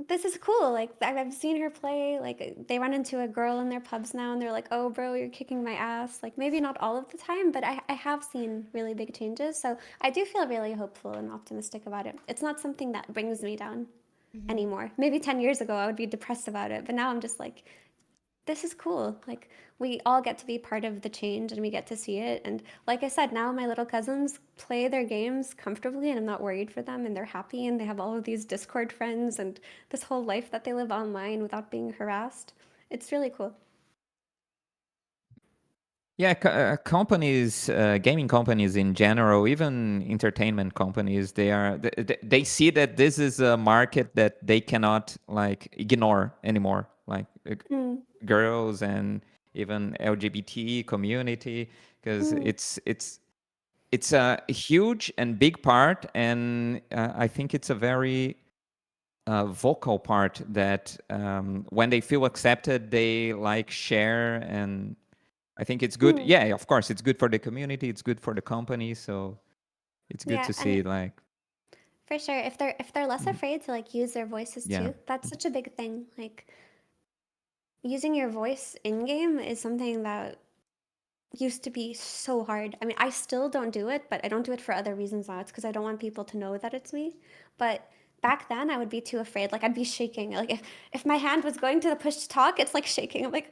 this is cool. Like I've seen her play. Like they run into a girl in their pubs now, and they're like, "Oh, bro, you're kicking my ass." Like maybe not all of the time, but I have seen really big changes. So I do feel really hopeful and optimistic about it. It's not something that brings me down Mhm. anymore. Maybe 10 years ago I would be depressed about it, but now I'm just like, this is cool. Like we all get to be part of the change and we get to see it. And like I said, now my little cousins play their games comfortably and I'm not worried for them and they're happy and they have all of these Discord friends and this whole life that they live online without being harassed. It's really cool. Yeah, companies, gaming companies in general, even entertainment companies, they see that this is a market that they cannot like ignore anymore. Like Mm, girls and even LGBT community, because mm, it's a huge and big part, and I think it's a very vocal part that when they feel accepted, they like share, and I think it's good. mm. Yeah, of course, it's good for the community, it's good for the company, so it's good Yeah, to and see like for sure, if they're less mhm, afraid to like use their voices yeah. too, that's such a big thing. Like using your voice in game is something that used to be so hard. I mean, I still don't do it, but I don't do it for other reasons now. It's because I don't want people to know that it's me. But back then, I would be too afraid. Like I'd be shaking. Like if my hand was going to the push to talk, it's like shaking. I'm like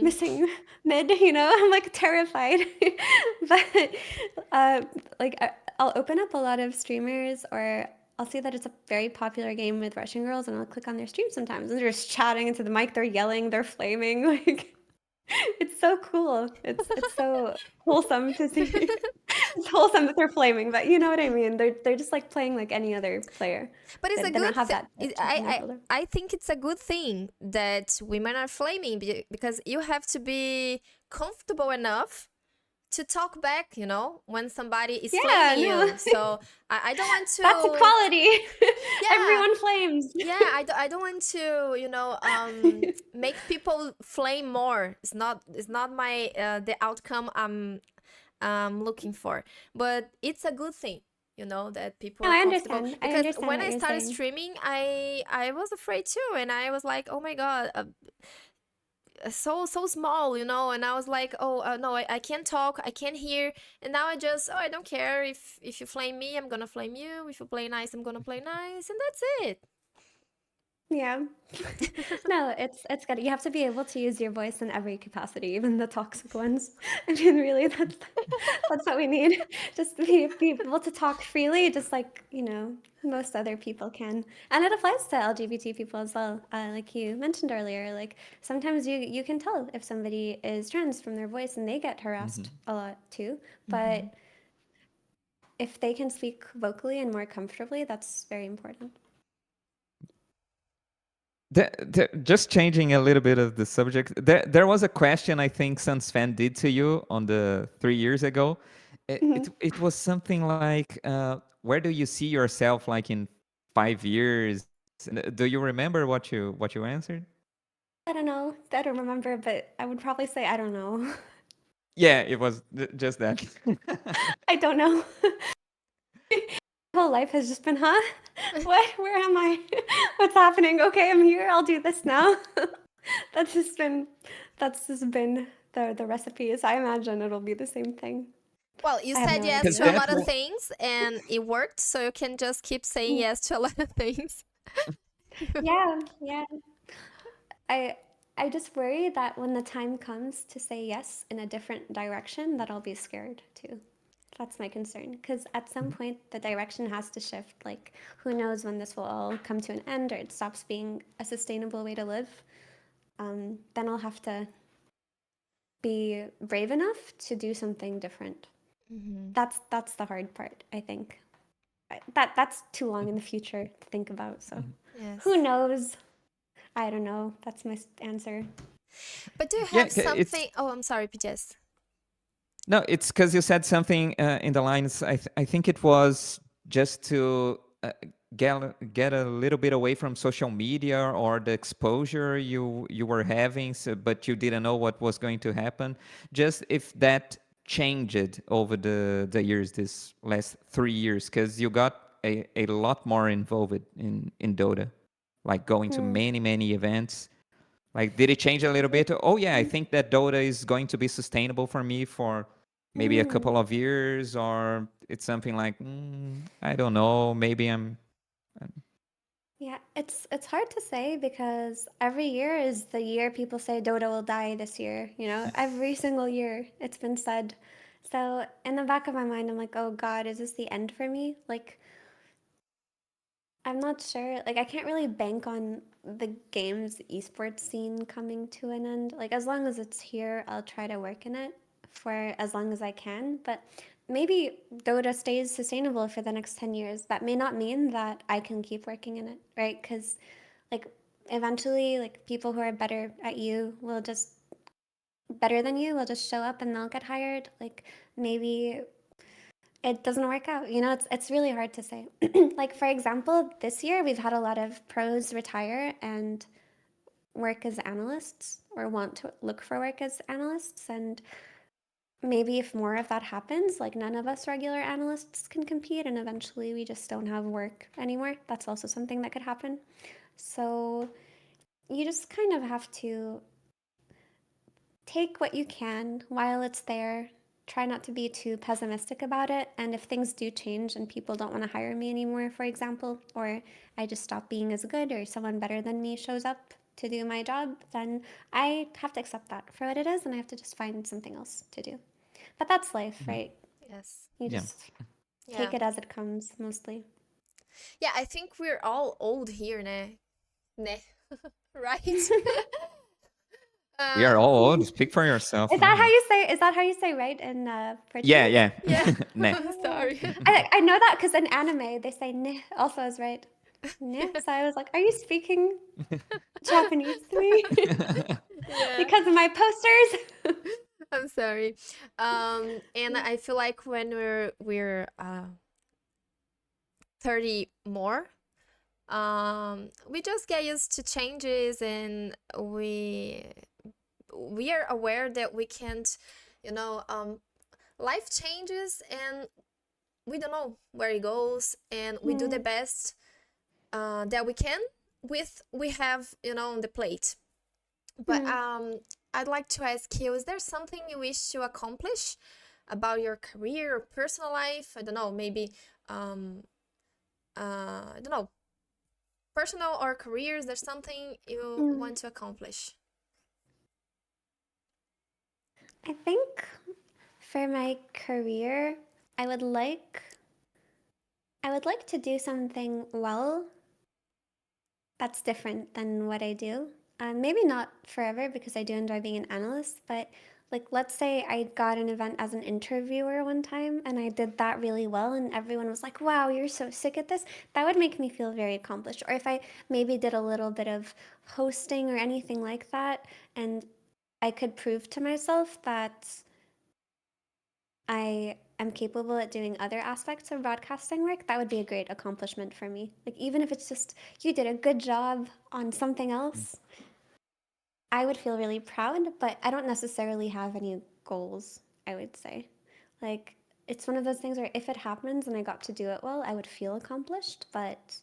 missing mid. I'm like terrified. But uh, like I'll open up a lot of streamers or. I'll see that it's a very popular game with Russian girls, and I'll click on their stream sometimes, and they're just chatting into the mic. They're yelling, they're flaming, like it's so cool. It's so wholesome to see. It's wholesome that they're flaming, but you know what I mean. They're just like playing like any other player. But it's a They don't good have thing. that chip on their shoulder. I think it's a good thing that women are flaming because you have to be comfortable enough to talk back, when somebody is Yeah, flaming no, you. So I don't want that's to, equality. yeah, Everyone flames. yeah, I don't want to, make people flame more. It's not my the outcome I'm looking for. But it's a good thing, that people No, are I comfortable. understand. I Because understand when what I you're started saying. streaming, I was afraid too, and I was like, oh my god, so small, and I was like, oh no, I can't talk, I can't hear, and now I don't care if you flame me, I'm gonna flame you. If you play nice, I'm gonna play nice, and that's it. Yeah. No, it's good. You have to be able to use your voice in every capacity, even the toxic ones. I mean, really, that's what we need. Just to be able to talk freely, just like, most other people can. And it applies to LGBT people as well. Like you mentioned earlier, like sometimes you can tell if somebody is trans from their voice and they get harassed Hmm. a lot too. Mm-hmm. But if they can speak vocally and more comfortably, that's very important. Just changing a little bit of the subject. There was a question I think Sunsfan did to you on the 3 years ago. It was something like, where do you see yourself like in 5 years? Do you remember what you answered? I don't know. I don't remember, but I would probably say I don't know. Yeah, it was just that. I don't know. Whole life has just been, huh? What? Where am I? What's happening? Okay, I'm here. I'll do this now. That's just been the recipes. I imagine it'll be the same thing. Well, you I have said no yes Because to a idea. lot of things and it worked, so you can just keep saying yes to a lot of things. Yeah, yeah. I I just worry that when the time comes to say yes in a different direction, that I'll be scared too. That's my concern. Because at some point, the direction has to shift. Like, who knows when this will all come to an end or it stops being a sustainable way to live. Then I'll have to be brave enough to do something different. Mm-hmm. That's the hard part, I think. That's too long in the future to think about. So, who Yes. knows? I don't know. That's my answer. But do you yeah, have it's something? Oh, I'm sorry, PJs. no, it's because you said something in the lines. I think it was just to get a little bit away from social media or the exposure you were having, so, but you didn't know what was going to happen. Just if that changed over the years, this last 3 years, because you got a lot more involved in Dota, like going to Hmm. many events. Like, did it change a little bit? Oh yeah, I think that Dota is going to be sustainable for me for maybe a Hmm. couple of years, or it's something like, I don't know, maybe Yeah, it's hard to say because every year is the year people say Dota will die this year, every single year it's been said. So in the back of my mind, I'm like, oh God, is this the end for me? Like, I'm not sure. Like, I can't really bank on the games esports scene coming to an end. Like, as long as it's here, I'll try to work in it for as long as I can. But maybe Dota stays sustainable for the next 10 years. That may not mean that I can keep working in it, right? Because, like, eventually, like, people who are better at you will just, better than you will just show up and they'll get hired. Like, maybe it doesn't work out. It's really hard to say. Like, for example, this year we've had a lot of pros retire and work as analysts or want to look for work as analysts. And maybe if more of that happens, like none of us regular analysts can compete and eventually we just don't have work anymore. That's also something that could happen. So you just kind of have to take what you can while it's there. Try not to be too pessimistic about it. And if things do change and people don't want to hire me anymore, for example, or I just stop being as good or someone better than me shows up to do my job, then I have to accept that for what it is and I have to just find something else to do. But that's life, Mhm. right? Yes. You Yeah. just Yeah. take it as it comes mostly. Yeah, I think we're all old here, ne? Ne. Right? We are uh, all old. Speak for yourself. No. Is that how you say right in Yeah, Portuguese? yeah. yeah. Nah. I'm Oh, sorry. I know that because in anime they say "ne" also is right. Ne. So I was like, "Are you speaking Japanese to me?" Yeah. Because of my posters. I'm sorry. And I feel like when we're 30 more, we just get used to changes and we are aware that we can't, life changes and we don't know where it goes and we do the Hmm. best that we can with we have, on the plate. But Hmm. I'd like to ask you, is there something you wish to accomplish about your career or personal life? I don't know, maybe I don't know, personal or careers, there's something you Mm, want to accomplish. I think for my career, I would like I would like to do something well that's different than what I do. Maybe not forever because I do enjoy being an analyst, but like let's say I got an event as an interviewer one time and I did that really well and everyone was like, "Wow, you're so sick at this." That would make me feel very accomplished. Or if I maybe did a little bit of hosting or anything like that and I could prove to myself that I am capable at doing other aspects of broadcasting work, that would be a great accomplishment for me. Like, even if it's just you did a good job on something else, I would feel really proud, but I don't necessarily have any goals, I would say. Like, it's one of those things where if it happens and I got to do it well, I would feel accomplished, but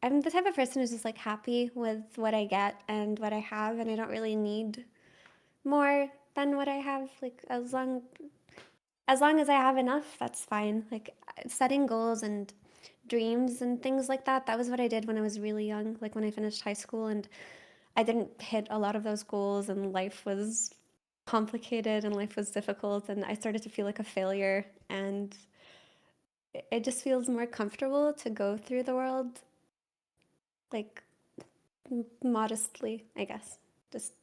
I'm the type of person who's just like happy with what I get and what I have, and I don't really need more than what I have. Like, as long as I have enough, that's fine. Like setting goals and dreams and things like that, that was what I did when I was really young, like when I finished high school and I didn't hit a lot of those goals and life was complicated and life was difficult and I started to feel like a failure and it just feels more comfortable to go through the world like modestly, I guess. Just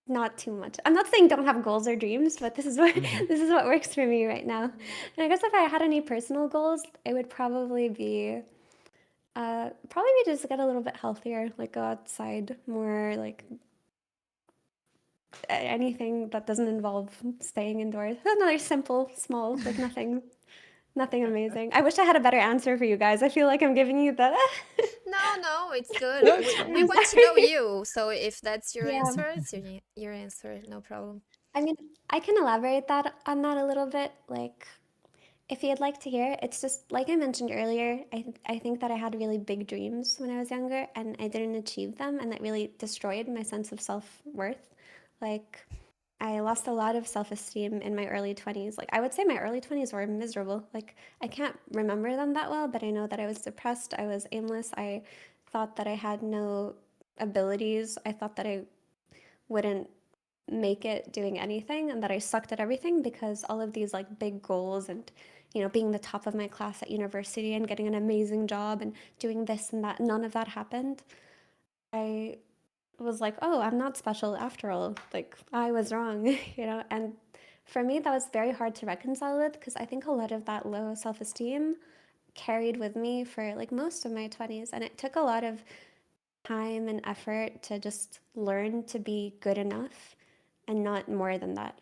not too much. I'm not saying don't have goals or dreams, but this is what Hmm. this is what works for me right now. And I guess if I had any personal goals, it would probably be just get a little bit healthier, like go outside more, like anything that doesn't involve staying indoors. Another simple, small, like nothing amazing. I wish I had a better answer for you guys. I feel like I'm giving you the No, it's good. No, it's We I'm fine. want to know sorry. you. So if that's your Yeah. answer, it's your answer. No problem. I mean, I can elaborate that on that a little bit. Like, if you'd like to hear, it's just like I mentioned earlier, I think that I had really big dreams when I was younger and I didn't achieve them, and that really destroyed my sense of self-worth. Like, I lost a lot of self-esteem in my early 20s. Like, I would say my early 20s were miserable. Like, I can't remember them that well, but I know that I was depressed, I was aimless, I thought that I had no abilities, I thought that I wouldn't make it doing anything and that I sucked at everything because all of these like big goals and being the top of my class at university and getting an amazing job and doing this and that, none of that happened. I was like, oh, I'm not special after all. Like I was wrong, and for me that was very hard to reconcile with because I think a lot of that low self-esteem carried with me for like most of my 20s, and it took a lot of time and effort to just learn to be good enough and not more than that.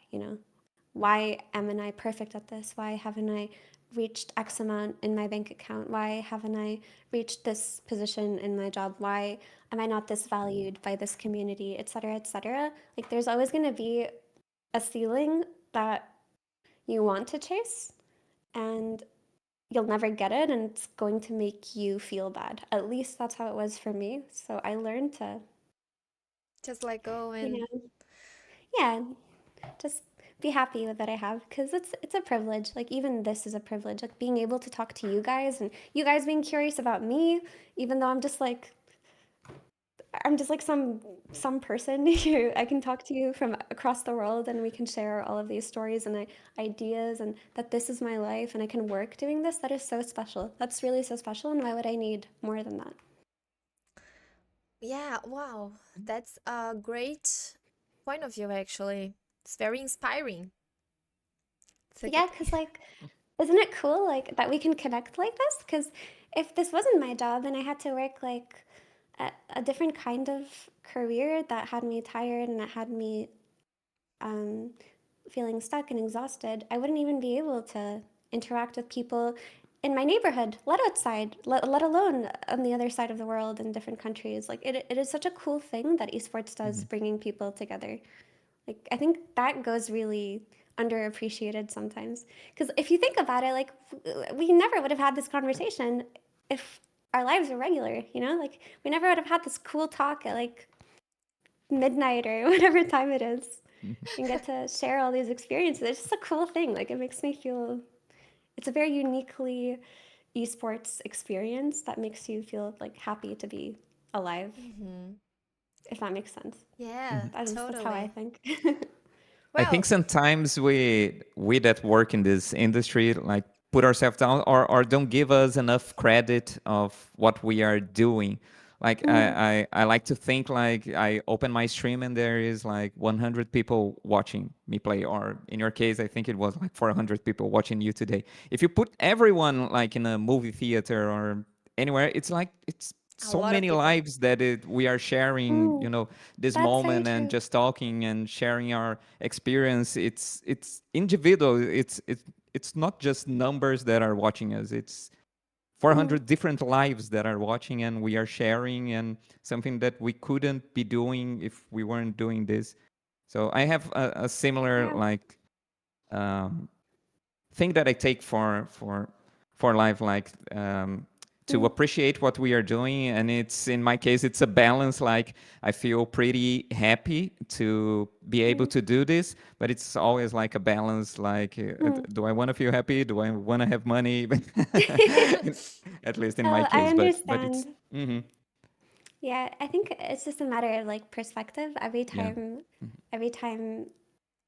Why am I perfect at this? Why haven't I reached X amount in my bank account? Why haven't I reached this position in my job? Why am I not this valued by this community, et cetera, et cetera? Like, there's always going to be a ceiling that you want to chase, and you'll never get it, and it's going to make you feel bad. At least that's how it was for me. So I learned to, Just let go you and know, yeah, just be happy with what I have because it's a privilege. Like even this is a privilege. Like being able to talk to you guys and you guys being curious about me, even though I'm just like some person here. I can talk to you from across the world and we can share all of these stories and ideas and that this is my life and I can work doing this. That is so special. That's really so special, and why would I need more than that? yeah, wow. That's a great point of view actually. It's very inspiring. It's a Yeah, because like isn't it cool like that we can connect like this? Because if this wasn't my job and I had to work like a different kind of career that had me tired and that had me um, feeling stuck and exhausted, I wouldn't even be able to interact with people in my neighborhood, let outside, let alone on the other side of the world in different countries. Like it is such a cool thing that esports does, Hmm. bringing people together. Like I think that goes really underappreciated sometimes. Because if you think about it, like we never would have had this conversation if our lives were regular. Like we never would have had this cool talk at like midnight or whatever time it is and get to share all these experiences. It's just a cool thing. Like it makes me feel it's a very uniquely esports experience that makes you feel like happy to be alive, if that makes sense. Yeah, That's how I totally. think. I think Well, sometimes we that work in this industry like put ourselves down or don't give us enough credit of what we are doing. Like I like to think like I open my stream and there is like 100 people watching me play, or in your case I think it was like 400 people watching you today. If you put everyone like in a movie theater or anywhere, it's like it's a so lot of many people. lives that we are sharing, Mm, this that's very moment and true. just talking and sharing our experience. It's individual. It's not just numbers that are watching us. It's Mm, 400 different lives that are watching, and we are sharing, and something that we couldn't be doing if we weren't doing this. So I have a similar yeah. like thing that I take for life, like to Mm, appreciate what we are doing, and it's in my case it's a balance. Like I feel pretty happy to be able mm, to do this, but it's always like a balance. Like, mm. do I want to feel happy? Do I want to have money? At least in my Oh, I case, but it's understand. mhm, Yeah, I think it's just a matter of like perspective. yeah. Every time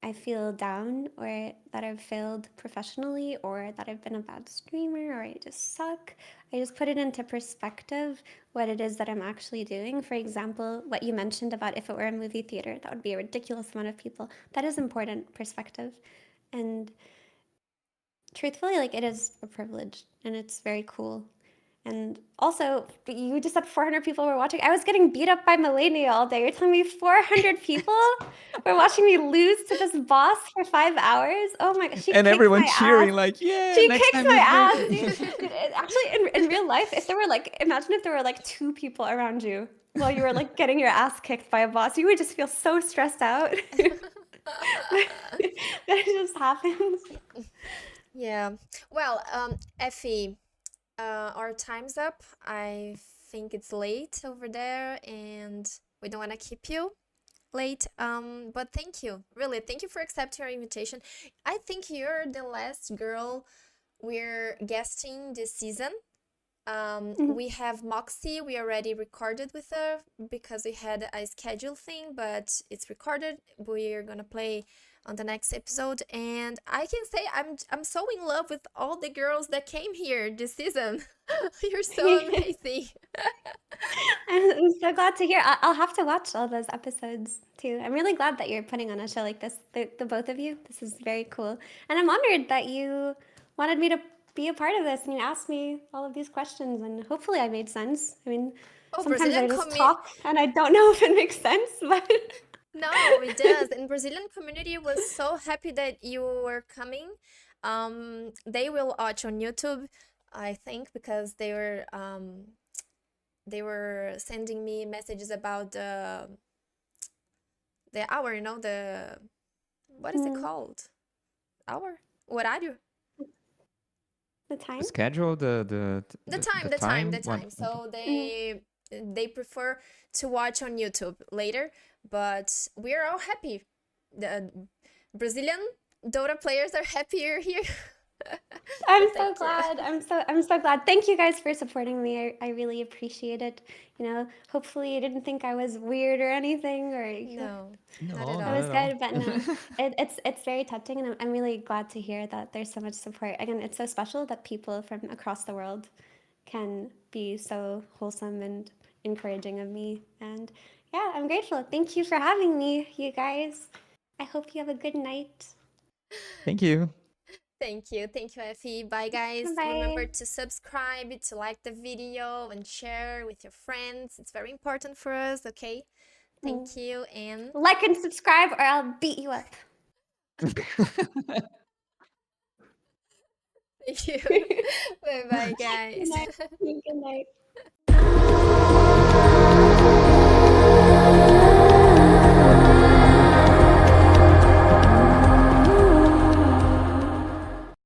I feel down or that I've failed professionally or that I've been a bad streamer or I just suck, I just put it into perspective what it is that I'm actually doing. For example, what you mentioned about if it were a movie theater, that would be a ridiculous amount of people. That is important perspective. And truthfully, like it is a privilege and it's very cool. And also, you just said 400 people were watching. I was getting beat up by Melania all day. You're telling me 400 people were watching me lose to this boss for 5 hours? Oh my god, she And kicked everyone my ass. cheering like, yeah, She next kicked time my is ass, better. dude. Actually, in real life, if there were like, imagine if there were like two people around you while you were like getting your ass kicked by a boss, you would just feel so stressed out. That just happens. Yeah. Well, Effie, our time's up. I think it's late over there, and we don't want to keep you late. But thank you, really, thank you for accepting our invitation. I think you're the last girl we're guesting this season. Mhm. We have Moxie. We already recorded with her because we had a schedule thing, but it's recorded. We're gonna play on the next episode, and I can say I'm so in love with all the girls that came here this season. You're so amazing. I'm so glad to hear. I'll have to watch all those episodes too. I'm really glad that you're putting on a show like this, the both of you. This is very cool. And I'm honored that you wanted me to be a part of this and you asked me all of these questions. And hopefully I made sense. I mean, Oh, sometimes I Brazilian just community. talk and I don't know if it makes sense, but No, it does. And Brazilian community was so happy that you were coming. They will watch on YouTube, I think, because they were sending me messages about the hour, the what is it mm, called? Hour? Horário? the The time. schedule, The time, the the time, the time, what? time. Okay. So Mm. they prefer to watch on YouTube later, but we're all happy. The Brazilian Dota players are happier here. So I'm so thank you. glad. I'm so glad. Thank you guys for supporting me. I really appreciate it. Hopefully you didn't think I was weird or anything, or No, not at No, it not all. was at all. good, but no, it's very touching, and I'm really glad to hear that there's so much support. Again, it's so special that people from across the world can be so wholesome and encouraging of me. And yeah, I'm grateful. Thank you for having me, you guys. I hope you have a good night. Thank you. Thank you. Thank you, Effie. Bye, guys. Bye. Remember to subscribe, to like the video, and share with your friends. It's very important for us, okay? Mm. Thank you, and Like and subscribe, or I'll beat you up. thank you. Bye bye, Good guys. night. Good night.